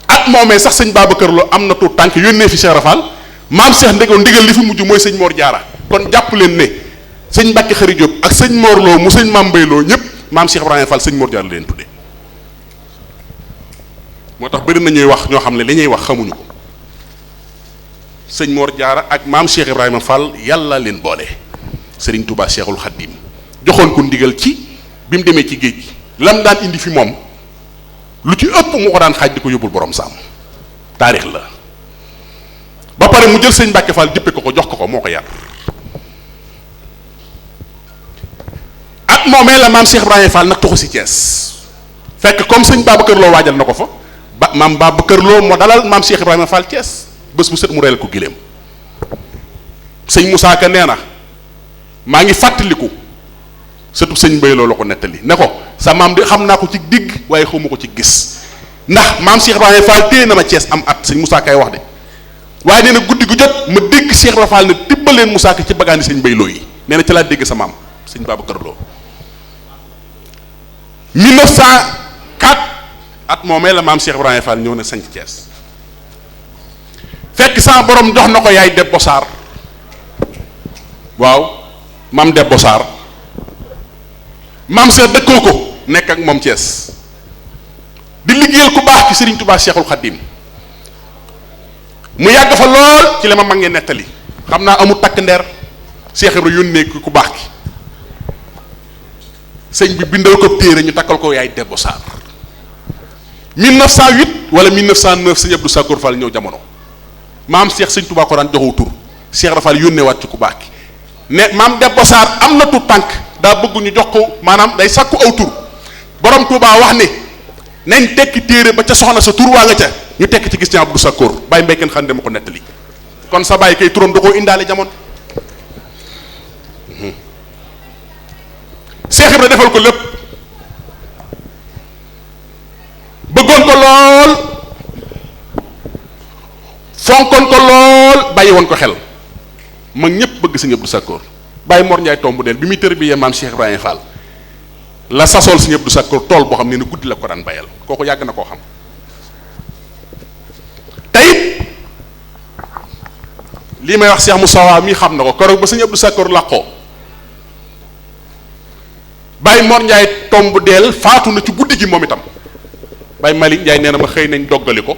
at moomee sax sëñ Babacar Lo am na tuut tànk yónnee fi Cheikh Ibra Fall maam Cheikh ndegoo ndigal li fi mujj mooy sëñ Mor Jaara kon jàpp leen ne sëñ Mbàkke Xari Jóob ak sëñ Mor Lo mu sëñ Maam Mbay Lo ñëpp maam Cheikh Ibrahima Fall sëñ Mor Jaara leen tudde moo tax bëri na ñuy wax ñoo xam ne li ñuy wax xamuñu ko sëñ Mor Jaara ak maam Cheikh Ibrahima Fall yàlla leen boole Serigne Touba Cheikhul Khadim joxoon ko ndigal ci bi mu demee ci géej gi lam daan indi fi moom lu ci ëpp mu ko daan xaaj di ko yóbbul borom saam taarix la ba pare mu jël sëñ Mbàkke Fall dippe ko jox ko moo ko yar at moomee la maam Cheikh Ibrahima Fall nag tuxu si Thiès fekk comme sëñ Babacar Lo waajal na ko fa ba maam Babacar Lo moo dalal maam Cheikh Ibrahima Fall Thiès bés bu set mu reyal ko gileem sëñ Moussa Ka nee na maa ngi fàttaliku surtout sëñ Mbay Lo la ko nettali ne ko sa maam di xam naa ko ci digg waaye xawma ko ci gis ndax maam Cheikh Ibrahima Fall téye na ma Thiès am at sëñ Moussa Kay wax de waaye nee na guddi gu jot ma dégg Cheikh Ibrahima Fall ne tibbaleen Moussa Ka ci bagaani sëñ Mbay Lo yi nee na ci laa dégg sa maam sëñ Babacar Lo 1904 at moomee la maam Cheikh Ibrahima Fall ñëw na sanc Thiès fekk sama borom jox na ko yaay Debbo Sarr waaw maam Debbo Sarr maam Cheikh dëkkoo ko nekk ak moom Thiès di liggéeyal ku baax ci Serigne Touba Cheikhul Khadim mu yàgg fa lool ci la ma mag ngeen nettali xam naa amul takk ndeer Cheikh Ibra yónnee ku baax ki sëñ bi bindal ko téere ñu takkal ko yaay Debbo Sarr 1908 wala 1909 sëñ Abdou Sakkour Fall ñëw jamono maam Cheikh sëñ Touba ko daan joxu tur Cheikh Rafal yónnee waat ci ku baax ki ne maam Debbo Sarr am na tur tànk daa bëgg ñu jox ko maanaam day sàkku aw tur borom Touba wax ne nañ tekki téere ba ca soxna sa tur waa nga ca ñu tekki ci gis ñaa Abdou Sakkour bàyyi mbéyken xam ne ma ko nettali kon sa bàyyi kay turam da koo indaale jamono Cheikh Ibra defal ko lépp bëggoon ko lool fonkoon ko lool bàyyi woon ko xel mag ñépp bëgg Sëñ Abdou Sakkour bàyyi Mor Ndiaye tombu del bi muy tërbiyee maam Cheikh Ibrahima Fall la sasool Sëñ Abdou Sakkour tool boo xam ne guddi la ko daan bayal kooku yàgg na koo xam tey lii may wax Cheikh Moussa mii xam na ko keroog ba Sëñ Abdou Sakkour làqoo Baye Mor Ndiaye tomb deel faatu na ci guddi gi moom itam Baye Malick Ndiaye nee na ma xëy nañ doggali ko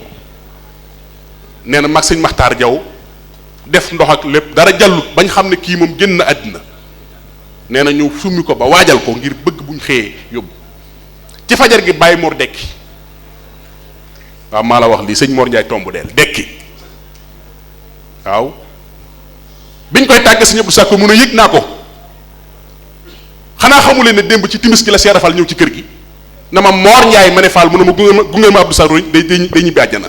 nee na mag sëñ Maxtaar Jaw def ndox ak lépp dara jàllut bañ xam ne kii moom génn na àddina nee na ñu summi ko ba waajal ko ngir bëgg buñ xëyee yóbbu ci fajar gi Baye Mor dekki waaw maa la wax lii sëñ Mor Ndiaye tomb deel dekki waaw biñ koy tàgge Sëñ Abdou Sakkour mun a yëg naa ko xanaa xamuleen ne démb ci timis gi la Cheikh Fall ñëw ci kër gi na ma Mor Ndiaye ma ne Fall mu ne ma gungeel ma Abdou Sakkour day ñibbi àjjana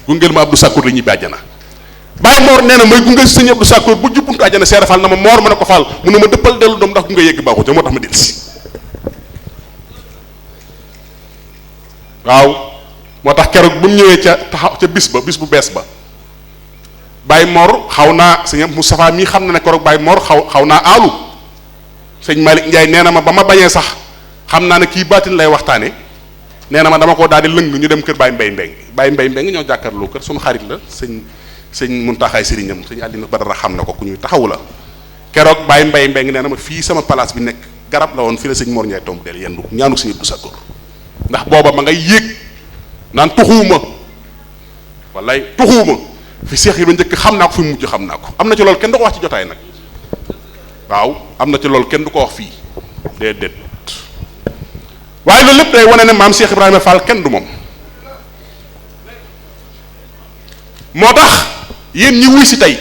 gungeel ma Abdou Sakkour day ñibbi àjjana Baye Mor nee na may gunge Sëñ Abdou Sakkour bu jubbuntu àjjana Cheikh Fall na ma Mor ma ne ko Fall mu ne ma dëppal dellu doom ndax gunge yegg baaxu te moo tax ma dellusi waaw moo tax keroog ba mu ñëwee ca taxaw ca bis bu bees ba Baye Mor xaw naa Sëñ Moustapha mii xam na ne keroog Baye Mor xaw naa aalu sëñ Malick Ndiaye nee na ma ba ma bañee sax xam naa ne kii baatin lay waxtaane nee na ma dama koo daal di lëng ñu dem kër Baye Mbaye Mbeng Baye Mbaye Mbeng ñoo jàkkaarloo kër suñu xarit la sëñ Muntaxaay sëriñam sëñ Àddina Badara xam na ko ku ñuy taxawu la keroog Baye Mbaye Mbeng nee na ma fii sama place bi nekk garab la woon fii la sëñ Mor Ndiaye tomb del yendu ñaanu Sëñ Abdou Sakkour ndax booba ma ngay yéeg naan tuxuuma wallaay tuxuuma fi Seex yi ba njëkk xam naa ko fi mujj xam naa ko am na ci loolu kenn du ko wax ci jotaay nag waaw am na ci loolu kenn du ko wax fii déedéet waaye loolu lépp day wane ne maam Cheikh Ibrahima Fall kenn du moom moo tax yéen ñi wuy si tey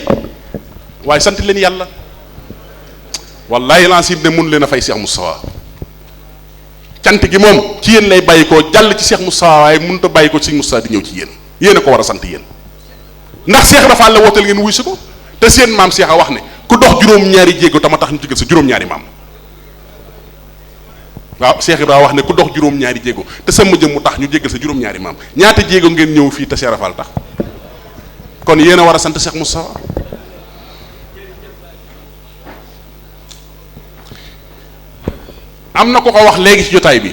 waaye sant leen yàlla wallahi lancim ne mun leen a fay Cheikh Moustapha cant gi moom ci yéen lay bàyyi ko jàll ci Cheikh Moustapha waaye mënut a bàyyi ko ci Moustapha di ñëw ci yéen a ko war a sant yéen ndax Cheikh Ibrahima Fall la wooteel ngeen wuy si ko te seen maam Cheikh a wax ne ku dox juróom-ñaari jéego tama tax ñu jëgal sa juróom-ñaari maam waaw Cheikh Ibrahima wax ne ku dox juróom-ñaari jéego te sama jëm mu tax ñu jéggal sa juróom-ñaari maam ñaata jéego ngeen ñëw fii te Cheikh Rafal tax kon yéen a war a sant Cheikh Moustapha am na ko ko wax léegi ci jotaay bi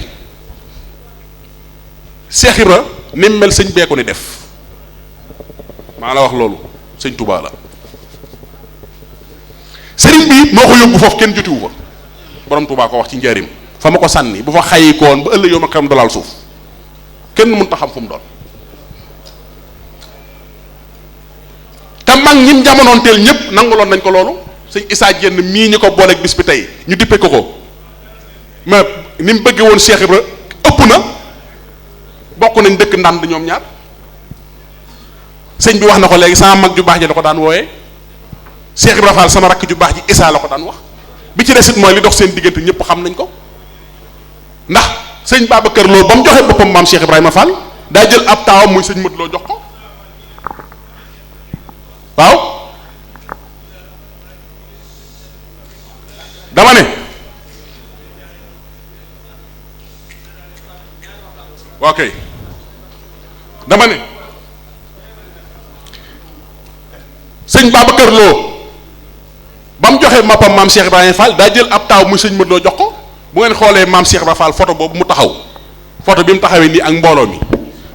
Cheikh Ibra ni mel sëñ bee ko ni def maa la wax loolu sëñ Touba la sëriñ bi moo ko yóbbu foofu kenn jotiwu fa borom Touba ko wax ci njaarim fa ma ko sànni bu fa xayikoon ba ëllëg yow ma xam dolaal suuf kenn mënut a xam fu mu doon te mag ñim jamonoonteel ñëpp nanguloon nañ ko loolu sëñ Issa Dieng mii ñu ko booleeg bis bi tey ñu dippe ko mais ni mu bëggee woon Cheikh Ibra ëpp na bokk nañ dëkk ndànd ñoom ñaar sëñ bi wax na ko léegi sama mag ju baax ji la ko daan wooyee Cheikh Ibra Fall sama rakk ju baax ji Issa la ko daan wax bi ci desit mooy li dox seen diggante ñëpp xam nañ ko ndax sëñ Babacar Lo ba mu joxe boppam maam Cheikh Ibrahima Fall daa jël ab taawam muy sëñ Modou Lo jox ko waaw dama ne ok dama ne sëñ Babacar Lo ba mu joxee mappam maam Cheikh Ibrahima Fall daa jël ab taaw muy sëñ Modou Lo jox ko bu ngeen xoolee maam Cheikh Ibrahima Fall photo boobu mu taxaw photo bi mu taxawee nii ak mbooloo mi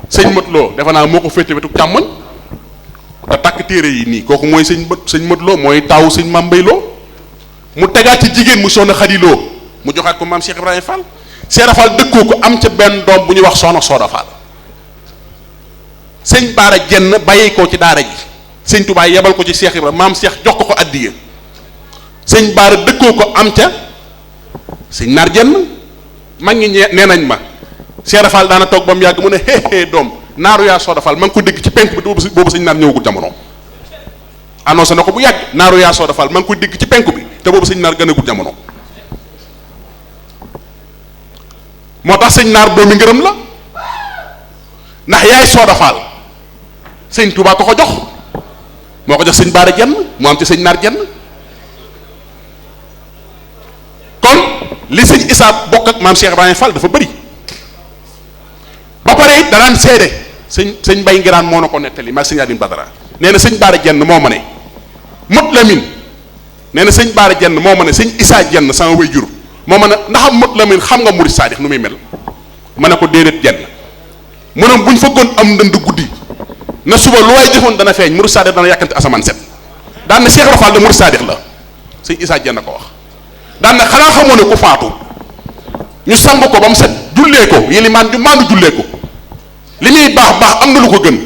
sëñ Modou Lo defe naa moo ko féete wetu càmmoñ te takk téere yi nii kooku mooy sëñ Modou Lo mooy taawu sëñ Mame Mbaye Lo mu tegaat ci jigéen mu soxna Khady Lo mu joxaat ko maam Cheikh Ibrahima Fall Cheikh Fall dëkkoo ko am ca benn doom bu ñuy wax soxna Soda Fall sëñ Baara Jenn bàyyi ko ci daara ji sëñ Touba yebal ko ci Cheikh Ibrahima maam Cheikh jox ko addiya sëñ Baara dëkkoo ko am ca sëñ Naar Jenn mag ñi nee nañ ma Cheikh Fall daana toog ba mu yàgg mu ne hee doom naaru yaa Soda Fall ma ngi ko dégg ci penk bi boobu sëñ Naar ñëwagul jamono annoncé na ko bu yàgg naaru yaa Soda Fall ma ngi ko dégg ci penk bi te boobu sëñ Naar gënagul jamono moo tax sëñ Naar doomi ngërëm la ndax yaay Soda Fall sëñ Touba ko jox moo ko jox sëñ Baara Jenn mu am ci sëñ Naar Jenn kon li sëñ Issa bokk ak maam Cheikh Ibrahima Fall dafa bëri ba pare it danaan seede sëñ Mbay Ngiraan moo na ko nettali maag sëñ Adim Badara nee na sëñ Baara Jenn moo ma ne mot Lamin nee na sëñ Baara Jenn moo ma ne sëñ Issa Jenn sama way jur moo ma ne ndax mot Lamin xam nga murid saadix nu muy mel ma ne ko déedéet Jenn mu ne buñ fëggoon am ndënd guddi na suba lu waay jëfoon dana feeñ murid saadix dana yàkkante asamaan set daan na Cheikh Ibra Fall de murid saadix la sëñ Issa Jenn ko wax daan na xanaa xamoo ne ku faatu ñu samb ko ba mu set jullee ko yilimaan ju maandu jullee ko li muy baax baax am na lu ko gën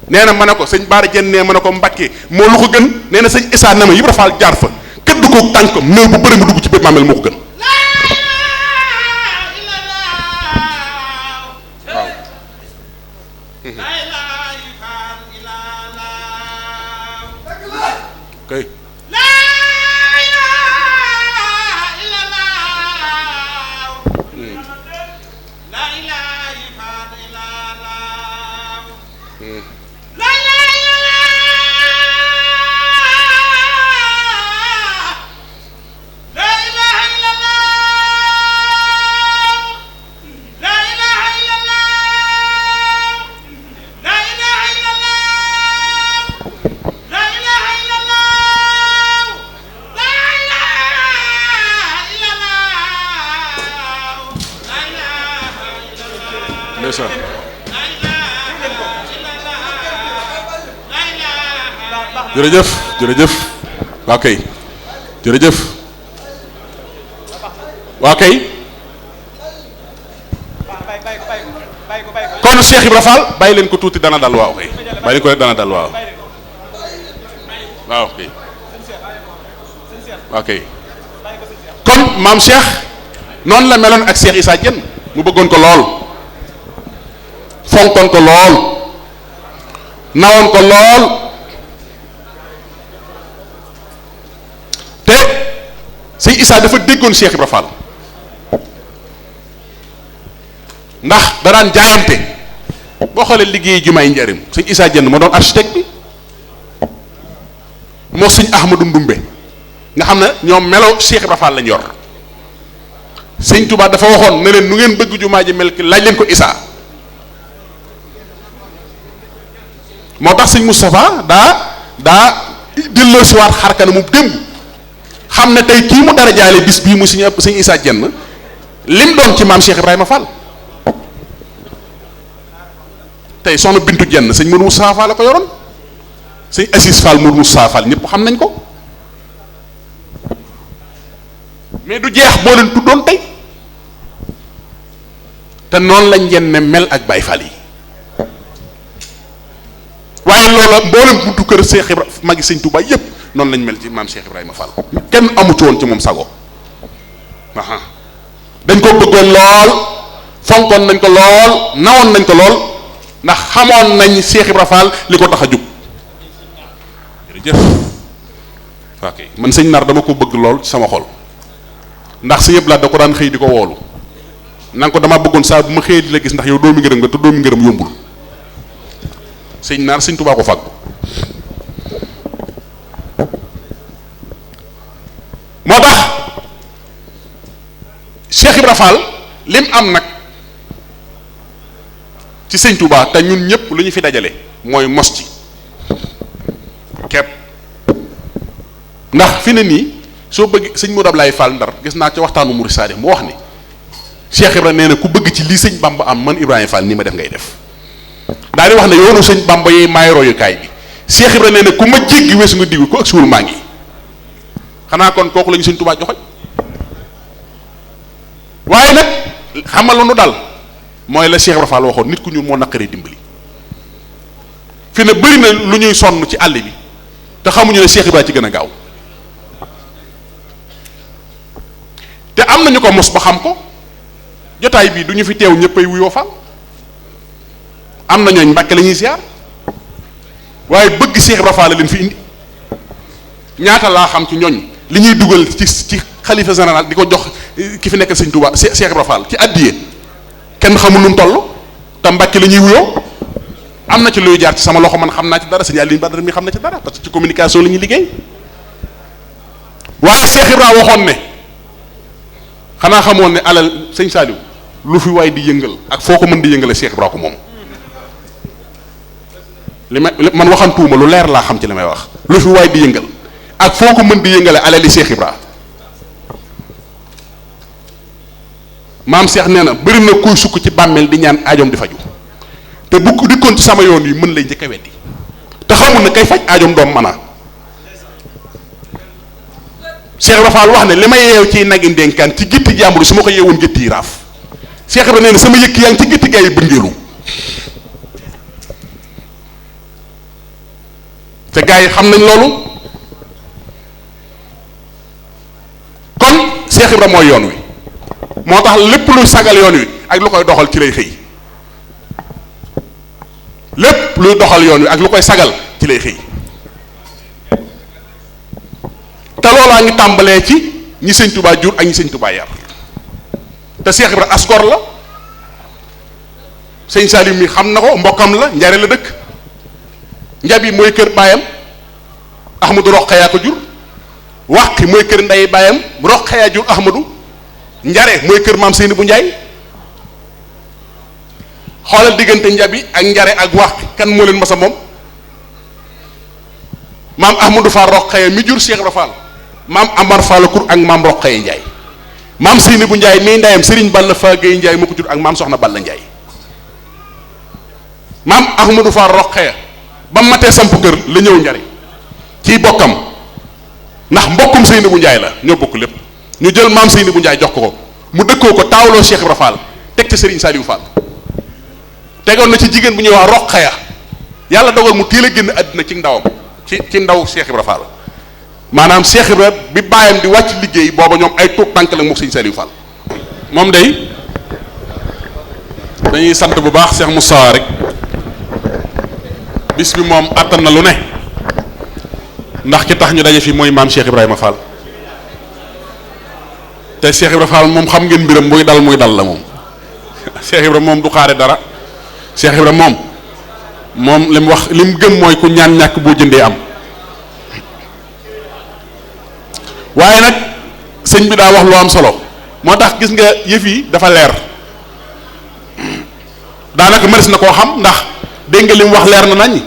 nee na ma ne ko sëñ Baara Jenn nee ma ne ko Mbàkke moo lu ko gën nee na sëñ Issa ne ma Ibra Fall jaar fa këdd ko tànkam néew bu bëri mu dugg ci biir maamel moo ko gën kay jërëjëf jërëjëf waa kay jërëjëf waa kay kon Cheikh Ibra Fall bàyyi leen ko tuuti dana dal waaw kay bàyyi leen ko rek dana dal waaw waaw kay waa kay kon maam Cheikh noonu la meloon ak Cheikh Issa Diène mu bëggoon ko lool fonkoon ko lool nawoon ko lool te sëñ Issa dafa déggoon Cheikh Ibra Fall ndax da daan jaayante boo xoolee liggéey jumaay njariñ sëñ Issa Diène moo doon architecte bi moo sëñ Ahmadou Ndumbe nga xam ne ñoom meloo Cheikh Ibra Fall lañ yor sëñ Touba dafa waxoon ne leen nu ngeen bëgg jumaa ji mel ki laaj leen ko Issa moo tax sëñ Moustapha daa delloo si waat xarkana mu démb xam ne tey kii mu dara jaale bis bii mu sëñ Issa Diène lim doon ci maam Cheikh Ibrahima Fall tey soxna Bintu Diène sëñ Mourou Moustapha Fall la ko yoroon sëñ Assis Fall Mourou Moustapha Fall ñëpp xam nañ ko mais du jeex boo leen tuddoon tey te noonu lañ Diène mel ak Baye Fall yi waaye loola mboolem buntu kër Cheikh Ibra magi sëñ Touba yépp noonu lañ mel ci maam Cheikh Ibrahima Fall kenn amu ci woon ci moom sago aha dañ ko bëggoon lool fonkoon nañ ko lool nawoon nañ ko lool ndax xamoon nañ Cheikh Ibra Fall li ko tax a jug jërëjëf ok man sëñ Nar dama ko bëgg lool ci sama xol ndax sa yëpp laa da ko daan xëy di ko woolu nanga ko dama bëggoon saa bu ma xëyee di la gis ndax yow doomi ngërëm nga te doomi ngërëm yombul sëñ Naar sëñ Touba ko fàggu moo tax Cheikh Ibra Fall lim am nag ci sëñ Touba te ñun ñëpp lu ñu fi dajale mooy mos ci kepp ndax fi ne nii soo bëgg sëñ Modou Ablaye Fall Ndar gis naa ca waxtaanu Mouride Sadikh mu wax ni Cheikh Ibra nee na ku bëgg ci lii sëñ Bamba am man Ibrahima Fall nii ma def ngay def daal di wax ne yoonu sëñ Bamba yi maay royukaay bi Cheikh Ibra nee na ku ma jéggi weesu nga diggu ko ak suul maa ngi xanaa kon kooku la ñu Sëñ Tuubaa joxoñ waaye nag xamal nu dal mooy la Cheikh Ibra Fall waxoon nit ku ñuul moo naqaree dimbali fi ne bëri na lu ñuy sonn ci àll bi te xamuñu ne Cheikh Ibra ci gën a gaaw te am nañu ko mos ba xam ko jotaay bii du ñu fi teew ñëppay wuyoo Fall am na ñooñ Mbàkke la ñuy siyaar waaye bëgg Cheikh Ibra Fall leen fi indi ñaata laa xam ci ñooñ li ñuy dugal ci xalifa général di ko jox ki fi nekk Sëñ Tuubaa Cheikh Ibra Fall ci addiye kenn xamul nu mu toll te Mbàkke la ñuy wuyoo am na ci luy jaar ci sama loxo man xam naa ci dara Sëñ Aliou Badara mi xam na ci dara parce que ci communication la ñuy liggéey waaye Cheikh Ibra waxoon ne xanaa xamoon ne alal Sëñ Saliou lu fi waay di yëngal ak foo ko mën di yëngale Cheikh Ibra ko moom li man waxantuuma lu leer laa xam ci li may wax lu fi waay di yëngal ak foo ko mën di yëngale alali Cheikh Ibra maam Cheikh nee na bëri na kuy sukk ci bàmmeel di ñaan aajoom di faju te bu ko dikkoon ci sama yoon yi mën lay njëkk a weddi te xamul ne kay faj aajoom doom mën a Cheikh Ibra Fall wax ne li ma yeew ci nagi ndénkaan ci gitti jàmbur su ma ko yeewoon gétti yi raaf Cheikh Ibra nee na sama yëkk yaa ngi ci gitti gaa yi bëngeelu te gaa yi xam nañ loolu kon Cheikh Ibra mooy yoon wi moo tax lépp luy sagal yoon wi ak lu koy doxal ci lay xëy lépp luy doxal yoon wi ak lu koy sagal ci lay xëy te loolaa ngi tàmbalee ci ñi Sëñ Tuubaa jur ak ñi Sëñ Tuubaa yar te Cheikh Ibra asgor la Sëñ Saliou mi xam na ko mbokkam la njare la dëkk njabi mooy kër baayam Ahmadou Roqaya ko jur wàqi mooy kër ndey baayam Roqaya jur Ahmadou njare mooy kër maam Seyni bu Njaay xoolal diggante njabi ak njare ak wàqi kan moo leen masa moom maam Ahmadou Fall Roqaya mi jur Cheikh Ibra Fall maam Amar Fall Kour ak maam Roqaya Njaay maam Seyni bu Njaay mii ndeyam Serigne Balla Fagay Njaay moo ko jur ak maam Soxna Balla Njaay maam Ahmadou Fall Roqaya ba matee samp kër la ñëw njare ciy bokkam ndax mbokkum Seyni bu Njaay la ñoo bokk lépp ñu jël maam Seyni bu Njaay jox ko mu dëkkoo ko taawloo Cheikh Ibra Fall teg ci Serigne Saliou Fall tegoon na ci jigéen bu ñuy wax Roqaya yàlla dogal mu teel a génn àddina ci ndawam ci ndaw Cheikh Ibra Fall maanaam Cheikh Ibra bi bàyyam di wàcc liggéey booba ñoom ay tuut tànk la mook Serigne Saliou Fall moom day dañuy sant bu baax Cheikh Moussa rek bis bi moom àttan na lu ne ndax ki tax ñu daje fi mooy maam Cheikh Ibrahima Fall te Cheikh Ibrahima Fall moom xam ngeen mbiram muy dal la moom Cheikh Ibrahima moom du xaare dara Cheikh Ibrahima moom li mu wax li mu gëm mooy ku ñaan ñàkk boo jëndee am waaye nag sëñ bi daa wax lu am solo moo tax gis nga yëf yi dafa leer daanaka mënees na koo xam ndax dégg nga li mu wax leer na nañ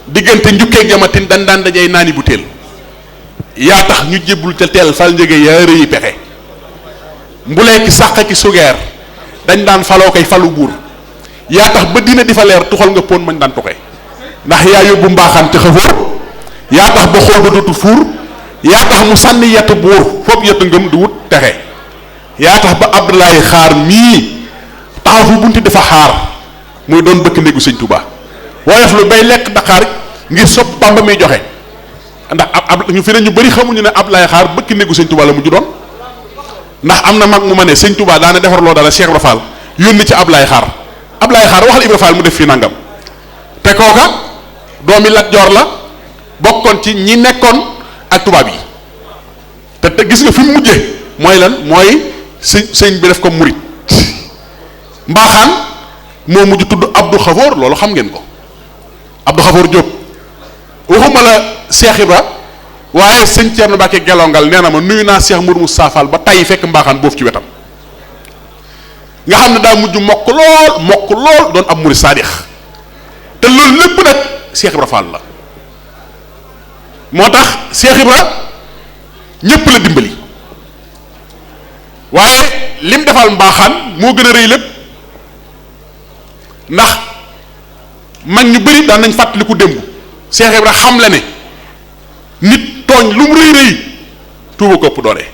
diggante njukkeeg jamatin dañ daan dajay naani bu teel yaa tax ñu jébbul ca teel fal njëge yaa rëyi pexe mbulee ki sàq ki sugeer dañ daan faloo koy falu buur yaa tax ba dina di fa leer tuxal nga pon mañ daan tuxe ndax yaa yóbbu mbaaxaan ci xëfóor yaa tax ba xool ba dootu fuur yaa tax mu sànni yett buur foofu yett ngëm di wut texe yaa tax ba Abdoulaye xaar mii taxaw fu bunti dafa xaar muy doon bëkk néegu Sëñ Tuubaa woyof lu bay lekk Dakar ngir sopp Bàmba muy joxe ndax ab ñu fi ne ñu bëri xamuñu ne Abdoulaye xaar bëkk néegu Sëñ Tuubaa la mujj doon ndax am na mag mu ma ne Sëñ Tuubaa daana defar loo dara Cheikh Ibra Fall yónni ci Abdoulaye xaar waxal Ibra Fall mu def fii nangam te kooka doomi Lat Joor la bokkoon ci ñi nekkoon ak tubaab yi te gis nga fi mu mujjee mooy lan mooy sëñ bi def ko murit mbaaxaan moo mujj tudd Abdou Khafour loolu xam ngeen ko Abdou Khafour Diop waxuma la Cheikh Ibra waaye sëñ Thierno Mbacke gelongal nee na ma nuyu naa Cheikh Mourou Moussa Fall ba tey fekk mbaaxaan boofu ci wetam nga xam ne daa mujj mokk lool doon ab murit saadix te loolu lépp nag Cheikh Ibra Fall la moo tax Cheikh Ibra ñépp la dimbali waaye lim defal mbaaxaan moo gën a rëy lépp ndax mag ñu bëri daan nañ fàttaliku démb Cheikh Ibra xam la ne nit tooñ lu mu rëy rëy tuuba ko ëpp doole.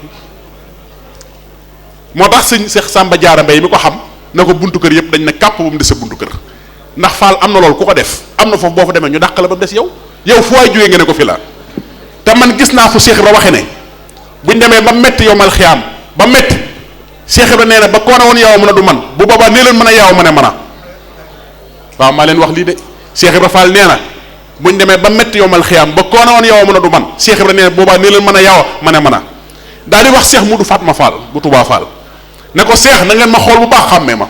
moo tax sëñ Cheikh Samba Diarra Mbaye mi ko xam na ko buntu kër yëpp dañ ne kàpp ba mu des sa buntu kër ndax faal am na loolu ku ko def am na foofu boo fa demee ñu dàq la ba mu des yow fu waay jógee nga ne ko fi la te man gis naa fu Cheikh Ibra waxe ne buñ demee ba metti yow mal xiyaam ba metti Cheikh Ibra nee na ba koo ne woon yow mën a du man bu boobaa nee leen mën a yow ma ne mën a waaw maa leen wax lii de Cheikh Ibra Fall nee na buñ demee ba metti yow mal xiyaam ba koo ne woon yow mën a du man Cheikh Ibra nee na boobaa nee leen mën a yow ma ne mën a daal di wax Cheikh Modou Fatma Fall bu Touba Fall ne ko Cheikh na ngeen ma xool bu baax xàmmee ma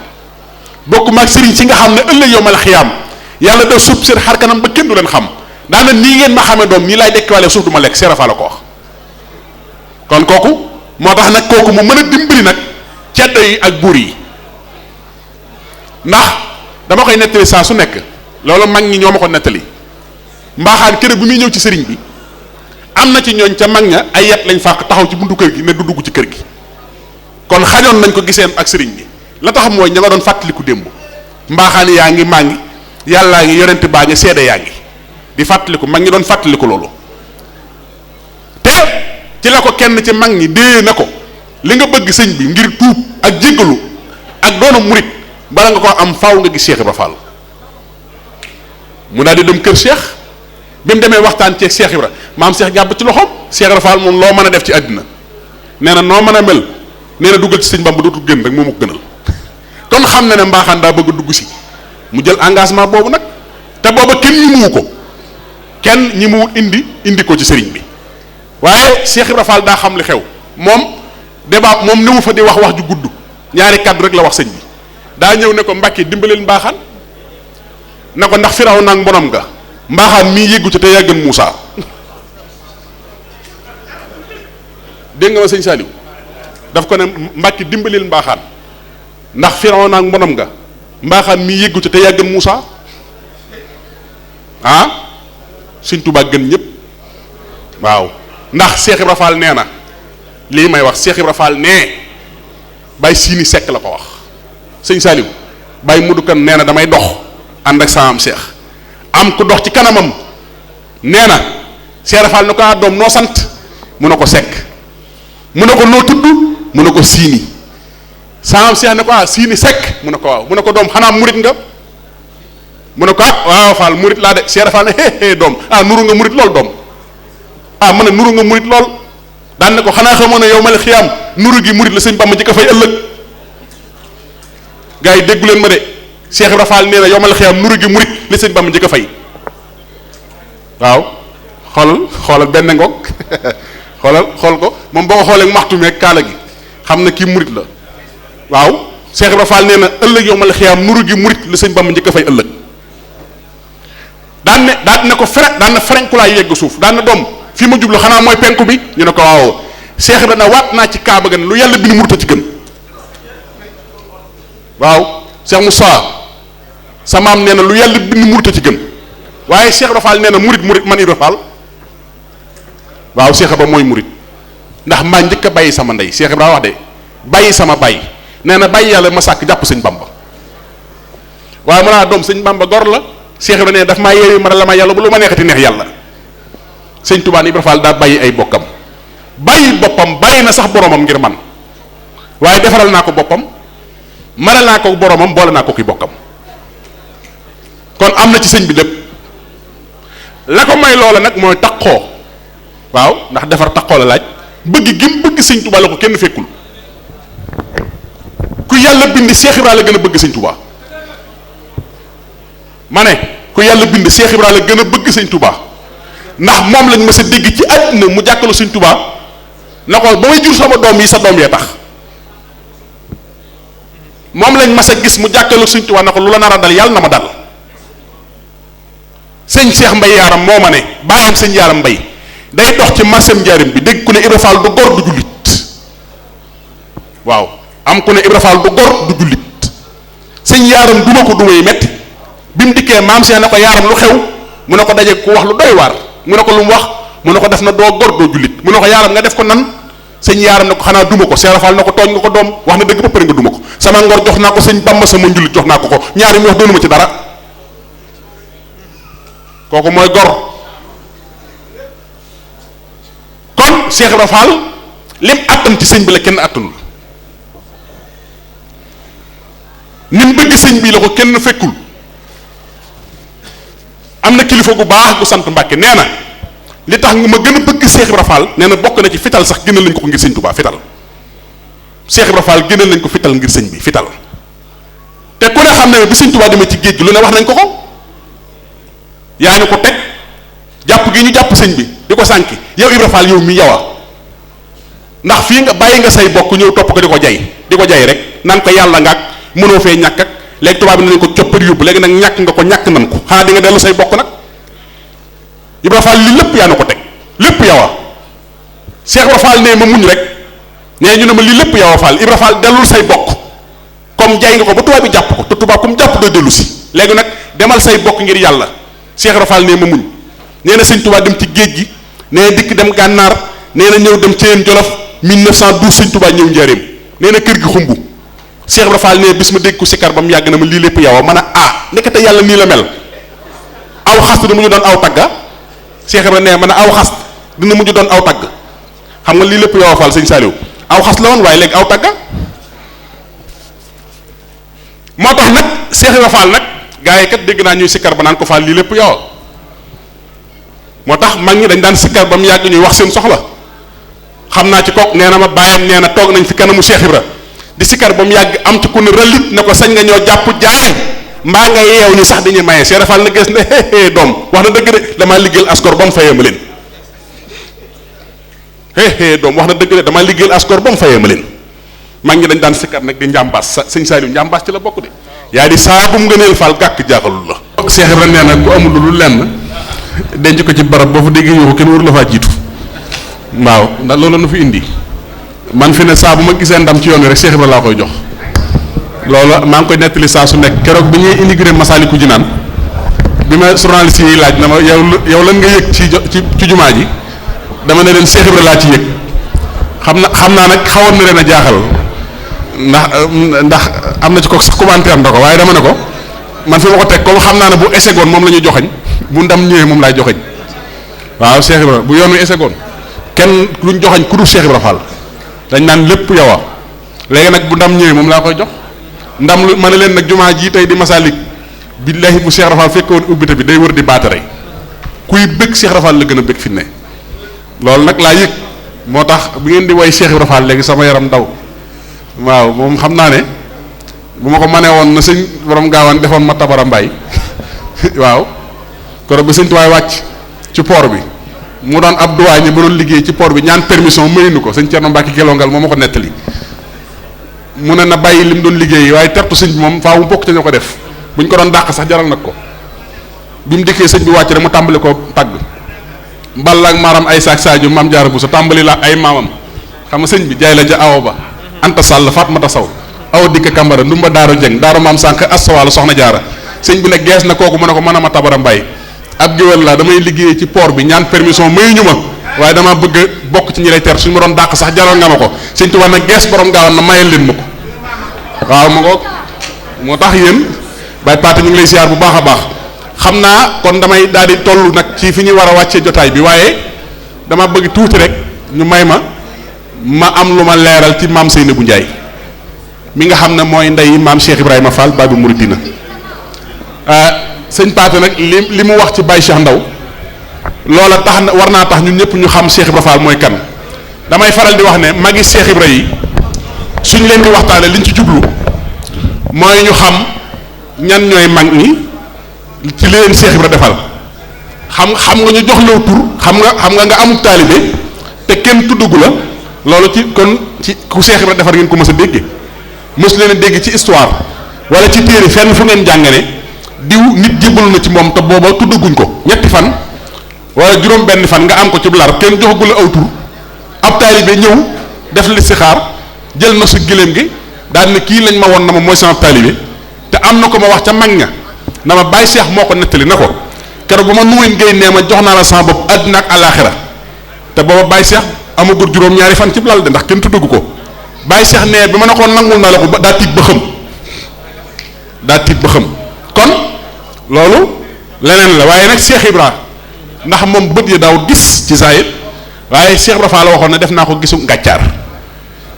bokk maag sëriñ si nga xam ne ëllëg yow mal xiyaam yàlla da sub seen xar kanam ba kenn du leen xam daana nii ngeen ma xamee doom nii laay dekkiwaale suuf du ma lekk Cheikh Fall la ko wax kon kooku moo tax nag kooku mu mën a dimbali nag ceddo yi ak buur yi ndax dama koy nettali saa su nekk loolu mag ñi ñoo ma ko nettali mbaaxaan kër bu muy ñëw ci sëriñ bi am na ci ñooñ ca mag ña ay yet lañ fàq taxaw ci buntu kër gi ne du dugg ci kër gi kon xajoon nañ ko giseen ak sëriñ bi la tax mooy ña nga doon fàttaliku démb mbaaxaan yaa ngi maa ngi yàllaa ngi yonent baa ngi seede yaa ngi di fàttaliku mag ñi doon fàttaliku loolu te ci la ko kenn ci mag ñi dee na ko li nga bëgg sëñ bi ngir tuub ak jéggalu ak doonu murit bala nga ko am faaw nga gis Cheikh Ibra Fall mu daal di dem kër Cheikh bi mu demee waxtaan ceeg Cheikh Ibra maam Cheikh jàpp ci loxoom Cheikh Ibra Fall moom loo mën a def ci àddina nee na noo mën a mel nee na duggal ci sëñ Bamba dootul gën rek moo ma ko gënal kon xam na ne mbaaxaan daa bëgg a dugg si mu jël engagement boobu nag te booba kenn ñi muwu ko kenn ñi mu indi ko ci sëriñ bi waaye Cheikh Ibra Fall daa xam li xew moom débat moom newu fa di wax ju gudd ñaari kàddu rek la wax sëñ bi daa ñëw ne ko Mbàkke dimbaleel mbaaxaan ne ko ndax firaw nag mbonom nga mbaaxaan mii yëggu ci te yàggan Muusa dégg nga ma sëñ Saliou daf ko ne Mbàkke dimbaleel mbaaxaan ndax firaw nag mbonom nga mbaaxaan mii yëggu ci te yàggan Muusa ah Sëñ Tuubaa gën ñëpp waaw ndax Cheikh Ibra Fall nee na lii may wax Cheikh Ibra Fall nee Baye Sini Seck la ko wax sëñ Saliou Baye Mudu Kan nee na damay dox ànd ak sama am Cheikh am ku dox ci kanamam nee na Cheikh Ibra Fall ne ko ah doom noo sant mu ne ko Seck mu ne ko noo tudd mu ne ko Sini sama am Cheikh ne ko ah Sini Seck mu ne ko waaw mu ne ko doom xanaa murit nga mu ne ko ah waaw Fall murit laa de Cheikh Ibra Fall ne hee doom ah nuru nga murit lool doom ah ma ne nuru nga murit lool daan ne ko xanaa xamoon ne yow mal xiyaam nuru gi murit la sëñ Bamba ji ko fay ëllëg gars yi déggu leen ma de Cheikh Ibra Fall nee na yow mal xiyaam nuru gi murit la sëñ Bamba ji ko fay waaw xoolal benn ngoog xool ko moom boo ko xoolee maxtu meeg kaala gi xam na kii murit la waaw Cheikh Ibra Fall nee na ëllëg yow mal xiyaam nuru gi murit la sëñ Bamba ji ko fay ëllëg daan ne ko daan na ferenkulaay yegg suuf daan na doom fii ma jublu xanaa mooy penku bi ñu ne ko waaw Cheikh Ibra na waat naa ci kaaba ga ne lu yàlla bind murit a ci gën waaw Cheikh Moussa sa maam nee na lu yàlla bind murit a ci gën waaye Cheikh Ibra Fall nee na murit man Ibra Fall waaw Cheikh Ibra mooy murit ndax maa njëkk a bàyyi sama ndey Cheikh Ibra wax de bàyyi sama bàyyi nee na bàyyi yàlla ma sàkk jàpp sëñ Bamba waaye mu naa doom sëñ Bamba gor la Cheikh Ibra nee daf maa yeewi ma la ma yàlla bu lu ma neexati neex yàlla sëñ Tuubaa Ibra Fall daa bàyyi ay bokkam bàyyi boppam bàyyi na sax boromam ngir man waaye defaral naa ko boppam maral naa ko boromam boole naa ko ki bokkam kon am na ci sëñ bi lépp la ko may loola nag mooy taqoo waaw ndax defar taqoo la laaj bëgg gi mu bëgg sëñ Tuubaa la ko kenn fekkul ku yàlla bind Cheikh Ibra la gën a bëgg sëñ Tuubaa ma ne ku yàlla bind Cheikh Ibra la gën a bëgg sëñ Tuubaa ndax moom lañ mas a dégg ci àddina mu jàkkalu sëñ Tuubaa na ko ba may jur sama doom yi sa doom yee tax moom lañ mas a gis mu jàkkalu sëñ Tuubaa na ko lu la nar a dal yàlla na ma dal sëñ Cheikh Mbay Yaaram moo ma ne bàyyam sëñ Yaaram Mbay day dox ci marché Njaarim bi dégg ku ne Ibra Fall du gor du jullit waaw am ku ne Ibra Fall du gor du jullit sëñ Yaaram duma ko dumay metti bi mu dikkee maam Cheikh ne ko Yaaram lu xew mu ne ko daje ku wax lu doy waar mu ne ko lu mu wax mu ne ko def na doo gor doo jullit mu ne ko Yaaram nga def ko nan sëñ Yaaram ne ko xanaa duma ko Cheikh Ibra Fall ne ko tooñ nga ko doom wax na dëgg ba pare nga duma ko sama ngor jox naa ko sëñ Bamba sama njullit jox naa ko ñaari mu wax doonuma ci dara kooku mooy gor. kon Cheikh Ibra Fall lim attan ci sëñ bi la kenn attanul ni mu bëgg sëñ bi la ko kenn fekkul. am na kilifa gu baax gu sant Mbàkke nee na li tax nga ma gën a bëgg Cheikh Ibra Fall nee na bokk na ci fital sax gënal nañ ko ngir sëñ Tuubaa fital Cheikh Ibra Fall gënal nañ ko fital ngir sëñ bi fital te ku ne xam ne bi sëñ Tuubaa demee ci géej gi lu ne wax nañ ko yaa ñu ko teg jàpp gi ñu jàpp sëñ bi di ko sànki yow Ibra Fall yow mi yowa ndax fii nga bàyyi nga say bokk ñëw topp ko di ko jay rek naan ko yàlla nga ak mënoo fee ñàkk ak léegi tubaab bi nañ ko coppari yóbbu léegi nag ñàkk nga ko ñàkk nan ko xanaa di nga dellu say bokk nag Ibra Fall li lépp yaa na ko teg lépp yowa Cheikh Ibra Fall nee ma muñ rek nee ñu ne ma lii lépp yowa Fall Ibra Fall dellul say bokk comme jay nga ko ba tubaab bi jàpp ko te tubaab comme jàpp doo dellu si léegi nag demal say bokk ngir yàlla Cheikh Ibra Fall nee ma muñ nee na sëñ tubaab dem ci géej gi nee na dikk dem gànnaar nee na ñëw dem Ceyeen Jolof 1912 sëñ tubaab ñëw njaareem nee na kër gi xumbu Cheikh Ibra Fall nee bis ma dégg ko sikkar ba mu yàgg na ma lii lépp yow man a nekkate yàlla nii la mel aw xas dina mujj doon aw tagga Cheikh Ibra nee man a aw xas dina mujj doon aw tagg xam nga lii lépp yow Fall sëñ Saliou aw xas la woon waaye léegi aw tagga moo tax nag Cheikh Ibra Fall nag gaa yi kat dégg naa ñuy sikkar ba naan ko Fall lii lépp yow moo tax mag ñi dañ daan sikkar ba mu yàgg ñuy wax seen soxla xam naa ci kook nee na ma bàyyam nee na toog nañ fi kanamu Cheikh Ibra di sikkar ba mu yàgg am ci ku ne rëlit ne ko sañ nga ñoo jàpp jaay mbaa nga yeew ñu sax dañuy maye Cheikh Ibra Fall na gis ne doom wax na dëgg de damaa liggéeyal askor ba mu fayee ma leen doom wax na dëgg de damaa liggéeyal askor ba mu fayee ma leen mag ñi dañ daan sikkar nag di njàmbaas sëñ Saliou njàmbaas ci la bokk de yaa di saagum ngëneel Fall gàkk jaaxalul la Cheikh Ibra nee na ku amul lu lenn denc ko ci barab boo fa déggee yow kenn waru la faa jiitu waaw ndax loolu nu fi indi man fi ne saa bu ma gisee ndam ci yoon wi rek Cheikh Ibra laa koy jox loolu maa ngi koy nettali saa su nekk keroog bi ñuy immigré Masaalikul Jinaan bi ma journaliste yi laaj na ma yow lan nga yëg ci jumaa ji dama ne leen Cheikh Ibra laa ci yëg xam naa nag xawoon na leen a jaaxal ndax am na ci ko sax commentaire na ko waaye dama ne ko man fi ma ko teg comme xam naa ne bu échegoon moom la ñuy joxañ bu ndam ñëwee moom laay joxañ waaw Cheikh Ibra bu yoon wi échegoon kenn luñ joxañ ku dul Cheikh Ibra Fall dañ naan lépp yow léegi nag bu ndam ñëwee moom laa koy jox ndam lu ma ne leen nag jumaa ji tey di Masalik billahi bu Cheikh Ibra Fall fekk woon ubbite bi day wër di baatare kuy bëgg Cheikh Ibra Fall la gën a bëgg fi ne loolu nag laa yëg moo tax bu ngeen di woy Cheikh Ibra Fall léegi sama yaram daw waaw moom xam naa ne bu ma ko manee woon na sëñ borom gaawaan defoon ma tabara mbay waaw koro bi sëñ tuwaay wàcc ci port bi mu doon ab duwaay ñi ba doon liggéey ci port bi ñaan permission maynu ko sëñ Cerno Mbàkke Gelongal moo ma ko nettali mu ne na bàyyi li mu doon liggéey waaye tertu sëñ bi moom faaw mu bokk ca ñoo ko def bu ñu ko doon dàq sax jaral nag ko bi mu dikkee sëñ bi wàcc rek mu tàmbali ko tàgg mballa ak maaram ay saak Sadio maam jaara bu sa tàmbali la ay maamam xam nga sëñ bi jaay la ja awo ba anta sàll Fatmata Saw awa dikk Kambara ndumba daaro jeng daaro maam sànq astawaalo soxna jaara sëñ bi ne gees na kooku mu ne ko mën a ma tabara mbay ab géwél la damay liggéey ci port bi ñaan permission mayuñu ma waaye dama bëgg bokk ci ñi lay ter suñu ma doon dàq sax jaral nga ma ko sëñ Tuubaa nag gees borom gaawan na mayal leen ma ko waaw ma ko moo tax yéen bay paate ñu ngi lay siyaar bu baax a baax xam naa kon damay daal di toll nag ci fi ñuy war a wàccee jotaay bi waaye dama bëgg tuuti rek ñu may ma am lu ma leeral ci maam Seynabou Ndiaye mi nga xam ne mooy ndey maam Cheikh Ibrahima Fall Babu Mouridina sëñ Paate nag li mu wax ci Baye Cheikh Ndaw loola tax na war naa tax ñun ñëpp ñu xam Cheikh Ibra Fall mooy kan damay faral di wax ne magi Cheikh Ibra yi suñ leen di waxtaane liñ ci jublu mooy ñu xam ñan ñooy mag ñi ci li leen Cheikh Ibra defal xam nga ñu jox law tur xam nga amuk taalibe te kenn tuddugu la loolu ci kon ci ku Cheikh Ibra defar ngeen ko mës a dégge mës leen a dégg ci histoire wala ci téere fenn fu ngeen jàngane diw nit jébbalu na ci moom te booba tuddaguñ ko ñetti fan wala juróom benn fan nga am ko ci lar kenn joxagul la aw tur ab taalibe ñëw def listixaar jël na su giléem gi daal ne kii lañ ma won na ma mooy sama taalibe te am na ko ma wax ca mag ña na ma Baye Cheikh moo ko nettali na ko keroog bu ma nuween ngay nee ma jox naa la sama bopp àddina ak àllaaxira te booba Baye Cheikh amagul juróom-ñaari fan ci lal de ndax kenn tuddagu ko Baye Cheikh nee bi ma ne ko nangul naa la ko daa tiit ba xam kon loolu leneen la waaye nag Cheikh Ibra ndax moom bët yi daaw gis ci zahir waaye Cheikh Ibra Fall la waxoon ne def naa ko gisu ngàccaar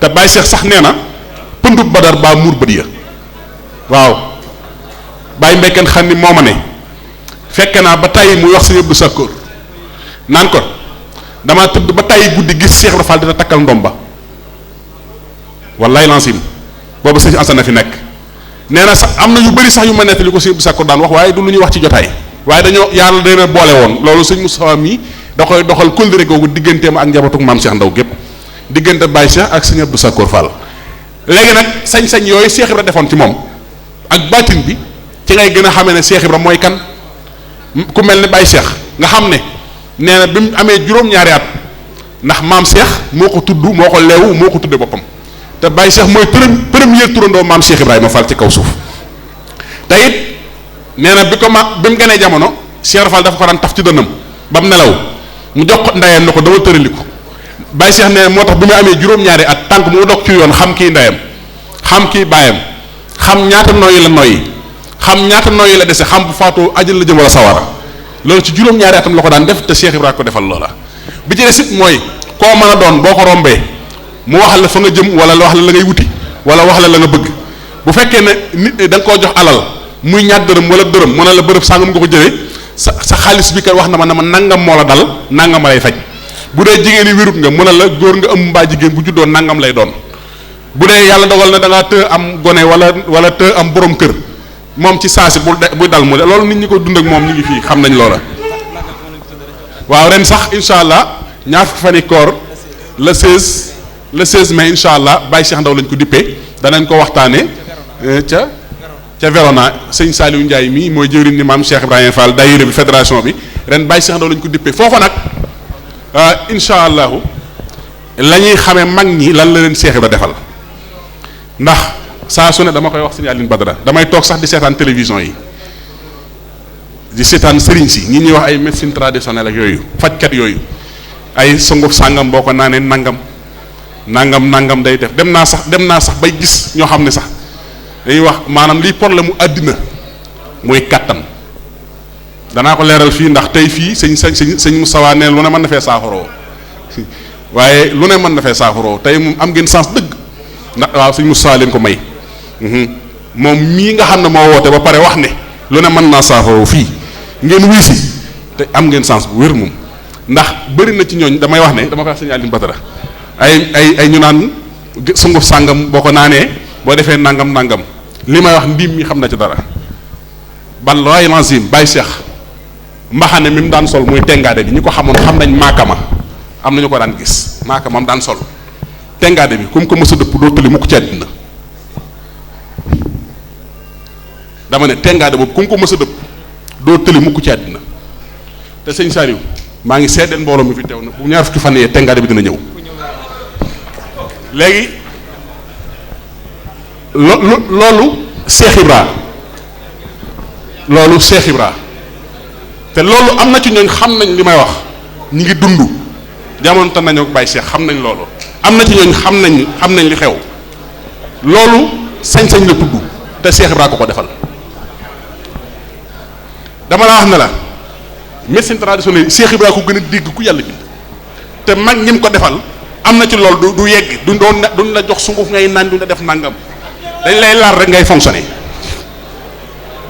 te Baye Cheikh sax nee na pëndub Badar baa muur bët ya waaw Baye Mbekken xam ni moo ma ne fekke naa ba tàyyi muy wax sëñ Abdou Sakkoor naan ko damaa tëdd ba tàyyi guddi gis Cheikh Ibra Fall dina takkal ndomba wallaay lancim boobu sëñ Assane fi nekk nee na sax am na yu bëri sax yu ma nettali ko sëñ Abdou Sakkoor daan wax waaye du lu ñuy wax ci jotaay waaye dañoo yàlla dana boole woon loolu sëñ Moustapha mi da koy doxal kóllëre googu digganteem ak njabootuk maam Cheikh Ndaw gépp diggante Baye Cheikh ak sëñ Abdou Sakkoor Fall léegi nag sañ-sañ yooyu Cheikh Ibra defoon ci moom ak baatin bi ci ngay gën a xamee ne Cheikh Ibra mooy kan ku mel ne Baye Cheikh nga xam ne nee na bi mu amee juróom-ñaari at ndax maam Cheikh moo ko tudd moo ko leewu moo ko tudde boppam te Baye Cheikh mooy premier turandoo maam Cheikh Ibrahima Fall ci kaw suuf te it nee na bi mu gënee jamono Cheikh Ibra Fall dafa ko daan taf ci dënnam ba mu nelaw mu jox ko ndeyam na ko dama tërali ko Baye Cheikh nee na moo tax bi mu amee juróom-ñaari at tànk mu dog ci yoon xam kii ndeyam xam kii baayam xam ñaata nooyi la nooyi xam ñaata nooyi la dese xam bu faatoo ajal la jëm wala sawara loolu ci juróom-ñaari atam la ko daan def te Cheikh Ibra ko defal loola bi ci des it mooy koo mën a doon boo ko rombee mu wax la fa nga jëm wala wax la la ngay wuti wala wax la la nga bëgg bu fekkee ne nit da nga koo jox alal muy ñaar dërëm wala dërëm mu ne la bërëb sàngam nga ko jëlee sa xaalis bi kat wax na ma nangam moo la dal nangam lay faj bu dee jigéen yi wérut nga mu ne la góor nga ëmb mbaa jigéen bu juddoo nangam lay doon bu dee yàlla dogal na da ngaa të am gone wala të am borom kër moom ci saasi buy dal mu de loolu nit ñi ko dund ak moom ñu ngi fii xam nañ loola. waaw ren sax incha allah ñaar fukki fani koor le 16 mai incha allah Baye Cheikh Ndaw lañ ko dippee danañ ko waxtaanee ca Verona sëñ Saliou Ndiaye mii mooy jëwriñ ni maam Cheikh Ibrahima Fall daayira bi fédération bi ren Baye Cheikh Ndaw lañ ko dippee foofa nag incha allahu la ñuy xamee mag ñi lan la leen Cheikh Ibra defal ndax saa su ne dama koy wax sëñ Aline Badara damay toog sax di seetaan télévision yi di seetaan sëriñ si ñi ñuy wax ay médecine traditionnelle ak yooyu fajkat yooyu ay sunguf sàngam boo ko naanee nangam day def dem naa sax bay gis ñoo xam ne sax dañuy wax maanaam liy problème mu àddina mooy kàttan danaa ko leeral fii ndax tey fii sëñ Moustapha ne lu ne mën na fee saafaroo waaye lu ne mën na fee saafaroo tey moom am ngeen sens dëgg ndax waaw sëñ Moustapha leen ko may moom mii nga xam ne moo woote ba pare wax ne lu ne mën naa saafaroo fii ngeen wuy si te am ngeen sens bu wér moom ndax bëri na ci ñooñ damay wax ne dama koy wax sëñ Aline Badara ay ñu naan sunguf sàngam boo ko naanee boo defee nangam li may wax ndiim mi xam na ci dara bal waaye lancim Baye Cheikh mbaxane mi mu daan sol muy tengaade bi ñi ko xamoon xam nañ maakama am na ñu ko daan gis maakama mu daan sol tengaade bi comme que mës a dëpp doo tëli mukk ci àddina dama ne tengaade boobu comme que mës a dëpp doo tëli mukk ci àddina te sëñ Saliou maa ngi seddeen mbooloo mi fi teew na bu ñaar fukki fan yee tengaade bi dina ñëw léegi loolu Cheikh Ibra te loolu am na ci ñooñ xam nañ li may wax ñi ngi dund jamono te nañoo Baye Cheikh xam nañ loolu am na ci ñooñ xam nañ li xew loolu sañ-sañ la tudd te Cheikh Ibra ko defal dama la wax ne la médecine traditionnelle Cheikh Ibra ko gën a dégg ku yàlla bind te mag ñi mu ko defal am na ci loolu du yegg duñ la jox sunguf ngay naan duñ la def nangam dañ lay laal rek ngay fonctionner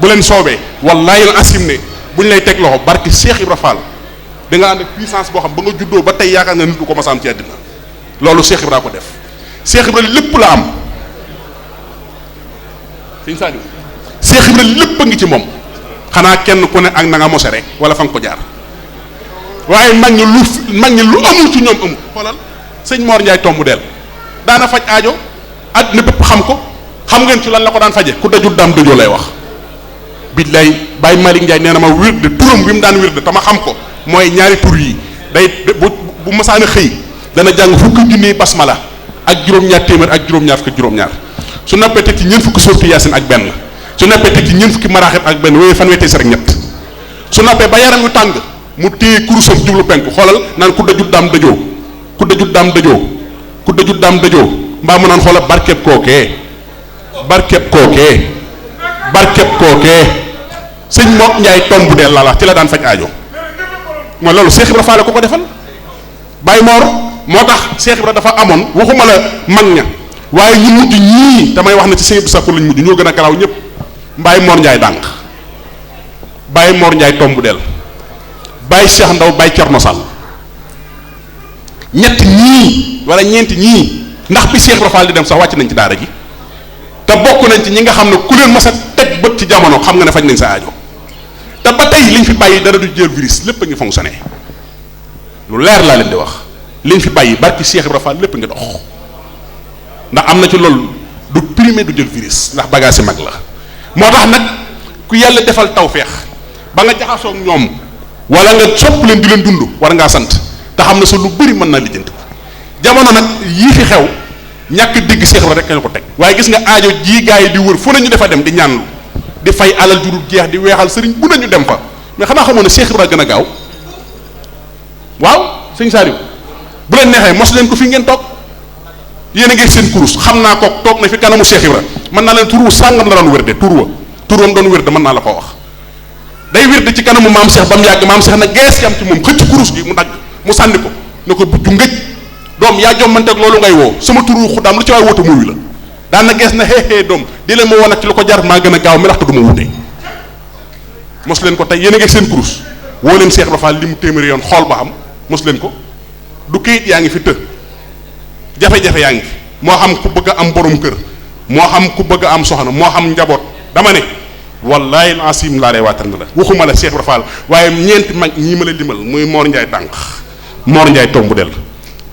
bu leen soobee wallahi la asim ne buñ lay teg loxo barki Cheikh Ibra Fall da nga ànd ak puissance boo xam ba nga juddoo ba tey yaakaar nga nit du ko mas a am ci àddina loolu Cheikh Ibra ko def Cheikh Ibra lépp la am sëñ Saliou Cheikh Ibra lépp a ngi ci moom xanaa kenn ku ne ak na nga mose rek wala fa nga ko jaar waaye mag ñi lu amul ci ñoom amul xoolal sëñ Mor Ndiaye tombu del daana faj aajo àddina bépp xam ko xam ngeen ci lan la ko daan faje ku dajul daam dëjoo lay wax billaay Baye Malick Ndiaye nee na ma wirde turam bi mu daan wirde te ma xam ko mooy ñaari tur yi day bu masaana xëy dana jàng fukki junniy basmala ak juróom-ñaar téeméer ak juróom-ñaar fukki juróom-ñaar su noppee teg ci ñeent fukki sortu yaasin ak benn su noppee teg ci ñeent fukki maraaxib ak benn wooyu fanweeri si rek ñett su noppee ba yaram yu tàng mu téye kurusam jublu penku xoolal naan ku dajut daam dëjoo ku dajut daam dëjoo ku dajut daam dëjoo mbaa mu naan xoolal barkeb kookee sëñ Mor Ndiaye tomb deel laa wax ci la daan faj aajo mooy loolu Cheikh Ibra Fall ko ko defal Baye Mor moo tax Cheikh Ibra dafa amoon waxuma la mag ña waaye ñu mujj ñii damay wax ne ci sëñ Abdou Sakkour lañ mujj ñoo gën a garaaw ñëpp Baye Mor Ndiaye dànq Baye Mor Ndiaye tomb deel Baye Cheikh Ndaw Baye Thierno Sall ñett ñii wala ñeenti ñii ndax bi Cheikh Ibra Fall di dem sax wàcc nañ ci daara ji te bokk nañ ci ñi nga xam ne ku leen mas a teg bët ci jamono xam nga ne faj nañ sa aajo te ba tey liñ fi bàyyi dara du jël virus lépp a ngi fonctionné lu leer laa leen di wax liñ fi bàyyi barki Cheikh Ibra Fall lépp a ngi dox ndax am na ci loolu du primé du jël virus ndax bagage si mag la moo tax nag ku yàlla defal tawfeex ba nga jaxasoo ak ñoom wala nga sopp leen di leen dund war ngaa sant te xam ne sa lu bëri mën naa lijjanti ko jamono nag yii fi xew ñàkk dégg Cheikh Ibra rek kañ ko teg waaye gis nga aajo jii gaa yi di wër fu nañu defa dem di ñaanlu di fay alal jurul jeex di weexal sëriñ bu nañu dem fa mais xanaa xamoon ne Cheikh Ibra gën a gaaw waaw sëñ Saliou bu leen neexee mos leen ko fi ngeen toog yéen a ngi seen kurus xam naa ko toog na fi kanamu Cheikh Ibra mën naa leen tur wu sàngam la doon wér de tur wam doon wér de mën naa la ko wax day wér de ci kanamu maam Cheikh ba mu yàgg maam Cheikh na gees yam ci moom xëcc kurus gi mu dagg mu sànni ko ne ko buccu ngëj doom yaa jommanteeg loolu ngay woo sama turu xuddaam lu ci waay woote muy la daan na gees na xeexee doom di leen ma woon ak ci lu ko jar maa gën a gaaw mi laxta du ma wute mos leen ko tey yéen a ngi seen kurus woo leen Cheikh Ibra Fall li mu téeméeri yoon xool ba xam mos leen ko du kayit yaa ngi fi të jafe-jafe yaa ngi fi moo xam ku bëgg a am borom kër moo xam ku bëgg a am soxna moo xam njaboot dama ne wallahi asim laa lay waatal na la waxuma la Cheikh Ibra Fall waaye ñeenti mag ñii ma la limal muy Mor Ndiaye tànk Mor Ndiaye tombu del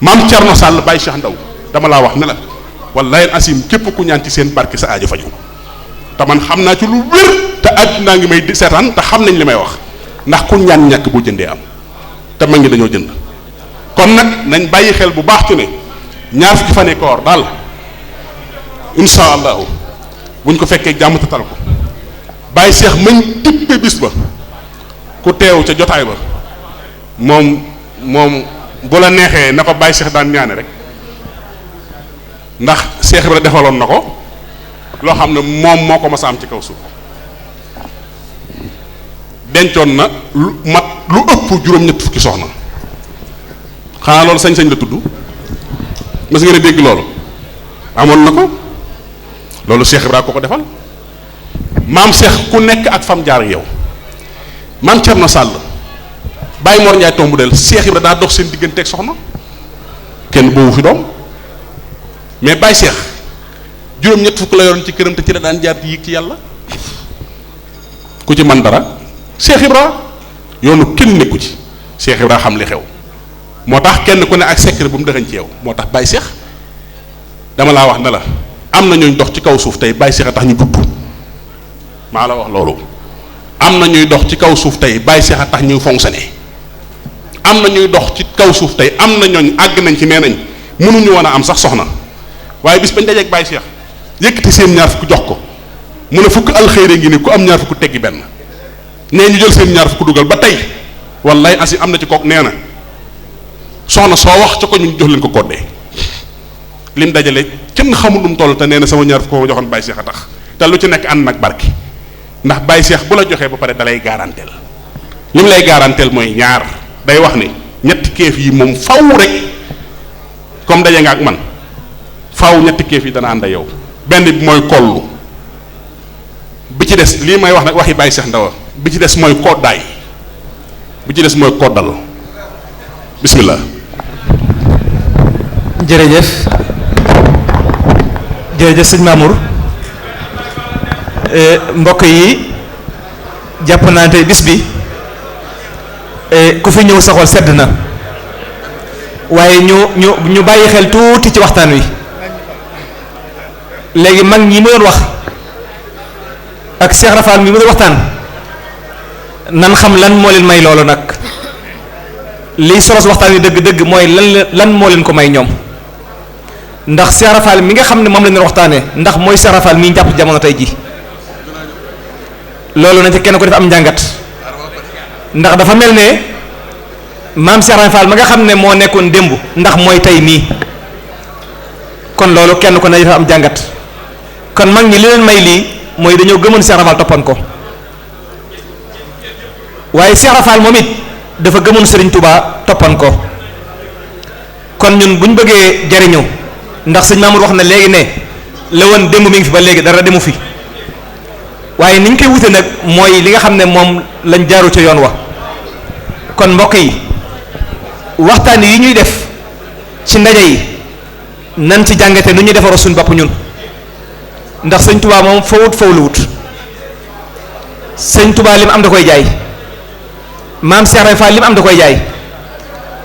maam Thierno Sall Baye Cheikh Ndaw dama laa wax ne la wallahi asim képp ku ñaan ci seen barke sa aajo faju te man xam naa ci lu wér te àddinaa ngi may seetaan te xam nañ li may wax ndax ku ñaan ñàkk boo jëndee am te ma ngi dañoo jënd kon nag nañ bàyyi xel bu baax ci ne ñaar fukki fan koor daal insha allahu buñ ko fekkee jàmm te tal ko Baye Cheikh mañ tippe bis ba ku teew ca jotaay ba moom bu la neexee na ko Baye Cheikh daan ñaane rek ndax Cheikh Ibra defaloon na ko loo xam ne moom moo ko mas a am ci kaw suuf dencoon na lu mat lu ëpp juróom-ñett fukki soxna xanaa loolu sañ-sañ la tudd mas ngeen a dégg loolu amoon na ko loolu Cheikh Ibra ko defal maam Cheikh ku nekk ak fam jaar yow maam Thierno Sall Baye Mor Ndiaye tombu del Cheikh Ibra daa dox seen diggante ak soxna kenn boobu fi doom mais Baye Cheikh juróom-ñett fukk la yoroon ci këram te ci la daan jaar di yéeg ci yàlla ku ci man dara Cheikh Ibra yoonu kenn nekku ci Cheikh Ibra xam li xew moo tax kenn ku ne ak secret bu mu dëxañ ci yow moo tax Baye Cheikh dama laa wax ne la am na ñuy dox ci kaw suuf tey Baye Cheikh a tax ñu judd maa la wax loolu am na ñuy dox ci kaw suuf tey Baye Cheikh a tax ñu fonctionné am na ñuy dox ci kaw suuf tey am na ñooñ àgg nañ ci nee nañ mënuñu woon a am sax soxna waaye bis bañ dajeeg Baye Cheikh yëkkati seen ñaar fukk jox ko mu ne fukk alxëyre ngi ni ku am ñaar fukk teggi benn nee ñu jël seen ñaar fukk dugal ba tey wallaay asi am na ci kook nee na soxna soo wax ca ko ñu jox leen ko koddee lim dajale kenn xamul lu mu toll te nee na sama ñaar fukk ma joxoon Baye Cheikh a tax te lu ci nekk ànd nag barki ndax Baye Cheikh bu la joxee ba pare dalay garanteel li mu lay garanteel mooy ñaar day wax ni ñetti keef yi moom faw rek comme daje nga ak man faw ñetti keef yi dana ànd yow benn bi mooy kollu bi ci des lii may wax nag waxi Baye Cheikh Ndaw bi ci des mooy koddaay bi ci des mooy koddal bismillah.
jërëjëf sëñ Mamour mbokk yi jàpp naa tey bis bi ku fi ñëw sa xol sedd na waaye ñu bàyyi xel tuuti ci waxtaan wi léegi mag ñi mu doon wax ak Cheikh Rafal mi mu doon waxtaan nan xam lan moo leen may loolu nag liy solos waxtaan wi dëgg-dëgg mooy lan moo leen ko may ñoom ndax Cheikh Rafal mi nga xam ne moom lañ doon waxtaanee ndax mooy Cheikh Rafal mi jàpp jamono tey ji loolu na ci kenn ko def am njàngat ndax dafa mel ne maam Cheikh Rafal ma nga xam ne moo nekkoon démb ndax mooy tey nii kon loolu kenn ko ne dafa am jàngat kon mag ñi li leen may lii mooy dañoo gëmoon Cheikh Rafal toppoon ko waaye Cheikh Rafal moom it dafa gëmoon Serigne Touba toppan ko. kon ñun bu ñu bëggee jariñu ndax sëñ Mamour wax na léegi ne la woon démb mi ngi fi ba léegi dara demu fi waaye ni ñu koy wute nag mooy li nga xam ne moom lañ jaaru ca yoon wa. kon mbokk yi waxtaan yi ñuy def ci ndaje yi nan ci jàngate nu ñuy defaroo suñu bopp ñun ndax sëñ Touba moom fawut fawluwut sëñ Touba lim am da koy jaay maam Cheikh Ibra Fall lim am da koy jaay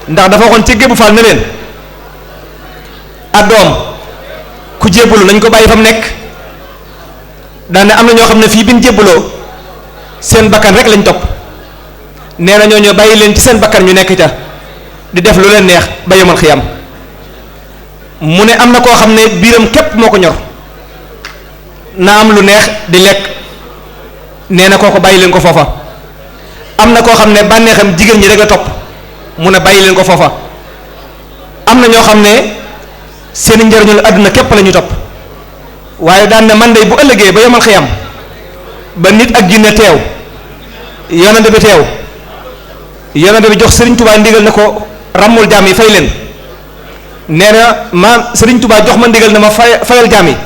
ndax dafa waxoon ci Gébu Fall ne leen doom ku jébbalu nañ ko bàyyi fa mu nekk daane am na ñoo xam ne fii bi ñu jébbaloo seen bakkan rek lañ topp nee na ñoo bàyyi leen ci seen bakkan ñu nekk ca di def lu leen neex ba yomal xiyam mu ne am na koo xam ne biiram képp moo ko ñor na am lu neex di lekk nee na kooko bàyyi leen ko foofa am na koo xam ne bànneexam jigéen ñi rek la topp mu ne bàyyi leen ko foofa am na ñoo xam ne seen njëriñul àdduna képp la ñu topp waaye daan ne man de bu ëllëgee ba yomal xiyam ba nit ak jinne teew yonante bi teew yonante bi jox Serigne Touba ndigal na ko ràmmul jaam yi fay leen nee na ma Serigne Touba jox ma ndigal na ma fayal jaam yi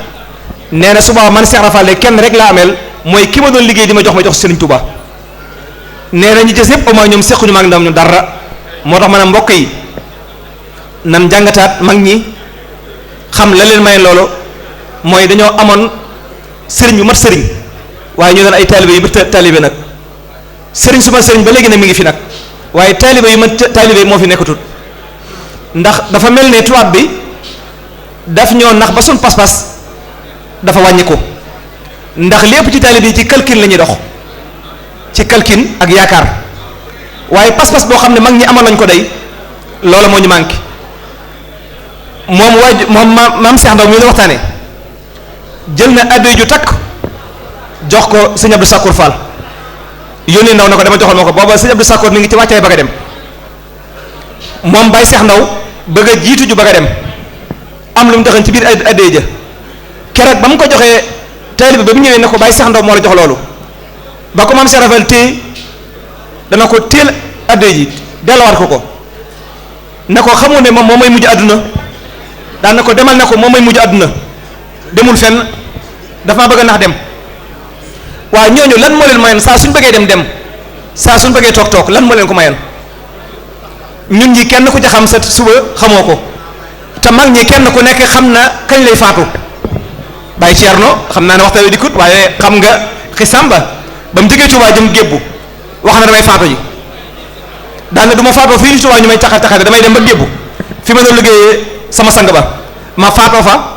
nee na suba man Cheikh Rafal kenn rek laa ameel mooy ki ma doon liggéey di ma jox Serigne Touba nee na ñi gis yëpp au moins ñoom sequñu mag ndam ñu dara moo tax ma ne mbokk yi nan jàngataat mag ñi xam la leen may loolu mooy dañoo amoon sëriñ bu mat sëriñ waaye ñu doon ay taalibe yu mat taalibe nag sëriñ su mat sëriñ ba léegi nag mi ngi fi nag waaye taalibe yu mat taalibe moo fi nekkatut ndax dafa mel ne tubaab bi daf ñoo nax ba suñ pas-pas dafa wàññi ko ndax lépp ci taalibe yi ci calcul la ñuy dox ci calcul ak yaakaar waaye pas-pas boo xam ne mag ñi amoon nañ ko day loola moo ñu manqué moom maam Cheikh Ndaw mi la waxtaane jël na addiya ju takk jox ko sëñ Abdou Sakour Fall yónnee ndaw na ko dama joxal ma ko booba sëñ Abdou Sakour mi ngi ci wàccaay bëgg a dem moom Baye Cheikh Ndaw bëgg a jiitu ju bëgg a dem am lu mu doxee ci biir addiya ja keroog ba mu ko joxee taalibe ba mu ñëwee ne ko Baye Cheikh Ndaw moo la jox loolu ba ko maam Cheikh Rafal téye dana ko téel addiya ji delluwaat ko ne ko xamoo ne moom moo may mujj àdduna daan na ko demal ne ko moom may mujj àdduna demul fenn dafa bëgg a nax dem waaye ñooñu lan moo leen mayoon saa suñ bëggee dem saa suñ bëggee toog lan moo leen ko mayoon ñun ñi kenn ku ci xam sa suba xamoo ko te mag ñi kenn ku nekk xam na kañ lay faatu Baye Thierno xam naa ne waxtaan wi dikkut waaye xam nga xisam ba mu jógee Touba jëm Gébbu wax na damay faatu ji daan na du ma faatoo fii ni Touba ñu may taxate damay dem ba Gébbu fi ma doon liggéeyee sama sang ba ma faatoo fa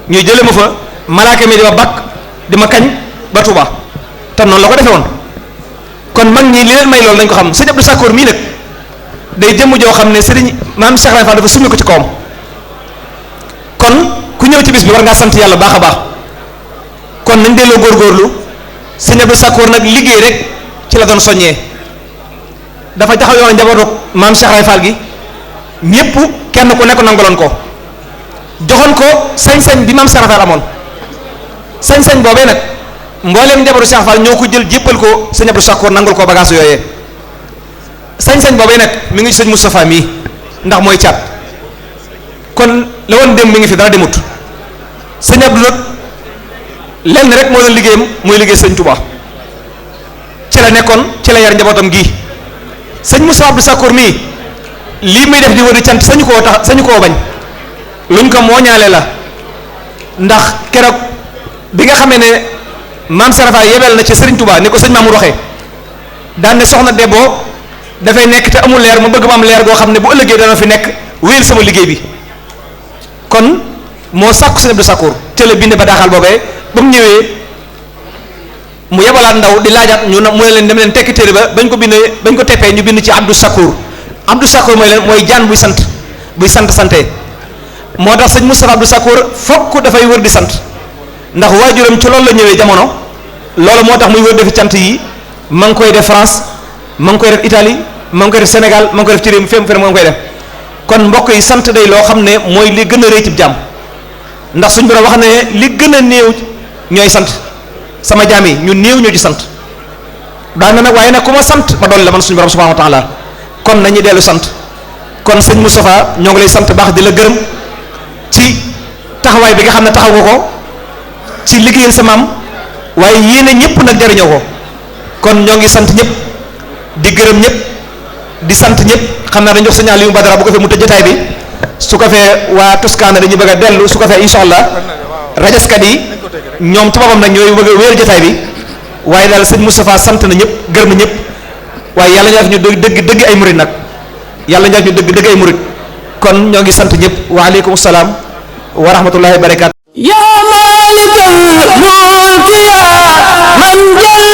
ñuy jële ma fa malaaka mi di ma bakk di ma kañ ba Touba te noonu la ko defee woon kon mag ñi li leen may loolu dañ ko xam sëñ Abdou Sakour mii nag day jëmm joo xam ne sëriñ maam Cheikh Ibra Fall dafa summi ko ci kawam kon ku ñëw ci bis bi war ngaa sant yàlla baax a baax kon nañ delloo góorgóorlu sëñ Abdou Sakour nag liggéey rek ci la doon soññee dafa jaxaw yoon njabootu maam Cheikh Ibra Fall gi ñépp kenn ku nekk nangaloon ko joxoon ko sañ-sañ bi maam Cheikh Ibra Fall amoon sañ-sañ boobee nag mbooleem njabootu Cheikh Fall ñoo ko jël jéppal ko sëñ Abdou Sakour nangul ko bagage yooyee sañ-sañ boobee nag mi ngi ci sëñ Moustapha mii ndax mooy caat kon la woon dem mi ngi fi dara demut sëñ Abdou nag lenn rek moo doon liggéeyam mooy liggéey sëñ Touba ci la nekkoon ci la yar njabootam gii sëñ Moustapha Abdou Sakour mii lii muy def di wër di cant sañu koo bañ luñ ko mooñaale la ndax keroog bi nga xamee ne maam Sarafa yebel na ci Serigne Touba ni ko sëñ Mamour waxee daan ne soxna Debbo dafay nekk te amul leer ma bëgg ma am leer goo xam ne bu ëllëgee dana fi nekk wéyal sama liggéey bi kon moo sàkku sëñ Abdou Sakour te la bind ba daaxal boobee ba mu ñëwee mu yebalaat ndaw di laajaat mu ne leen dem leen tekki téere ba bañ ko teppee ñu bind ci Abdou Sakour Abdou Sakour mooy jaan buy sant sante moo tax sëñ Moustapha Abdou Sakour fokk dafay wër di sant ndax waajuram ci loolu la ñëwee jamono loolu moo tax muy wër defi cant yi ma ngi koy def France ma ngi koy def Italie ma ngi koy def Sénégal ma ngi koy def ci réew mi fépp ma ngi koy def kon mbokk yi sant day loo xam ne mooy li gën a rëy ci jàmm ndax suñ borom wax ne li gën a néew ñooy sant sama jaam yi ñu néew ñoo ci sant daan na nag waaye nag ku ma sant ma dolli la man suñu borom subhanahu wa taala kon nañu dellu sant kon sëñ Moustapha ñoo ngi lay sant baax di la gërëm ci taxawaay bi nga xam ne taxaw nga ko ci liggéeyal sa maam waaye yéene ñëpp nag jariñoo ko kon ñoo ngi sant ñëpp di gërëm ñëpp di sant ñëpp xam naa dañu jox signal yu Badara bu ko fee mu tëj jotaay bi su ko fee waa Toscana dañuy bëgg a dellu su ko fee incha allah rajaskat yi ñoom ci boppam nag ñooy bëgg a wéer jotaay bi waaye daal sëñ Moustapha sant na ñëpp gërëm na ñëpp waaye yàlla ñu def ñu dëgg ay murid nag yàlla ñu def ñu dëgg ay murid kon ñoo ngi sant ñëpp waaleykum salaam wa rahmatullahi wa barakaatu.
yaa maalikal mulki yaa man jalla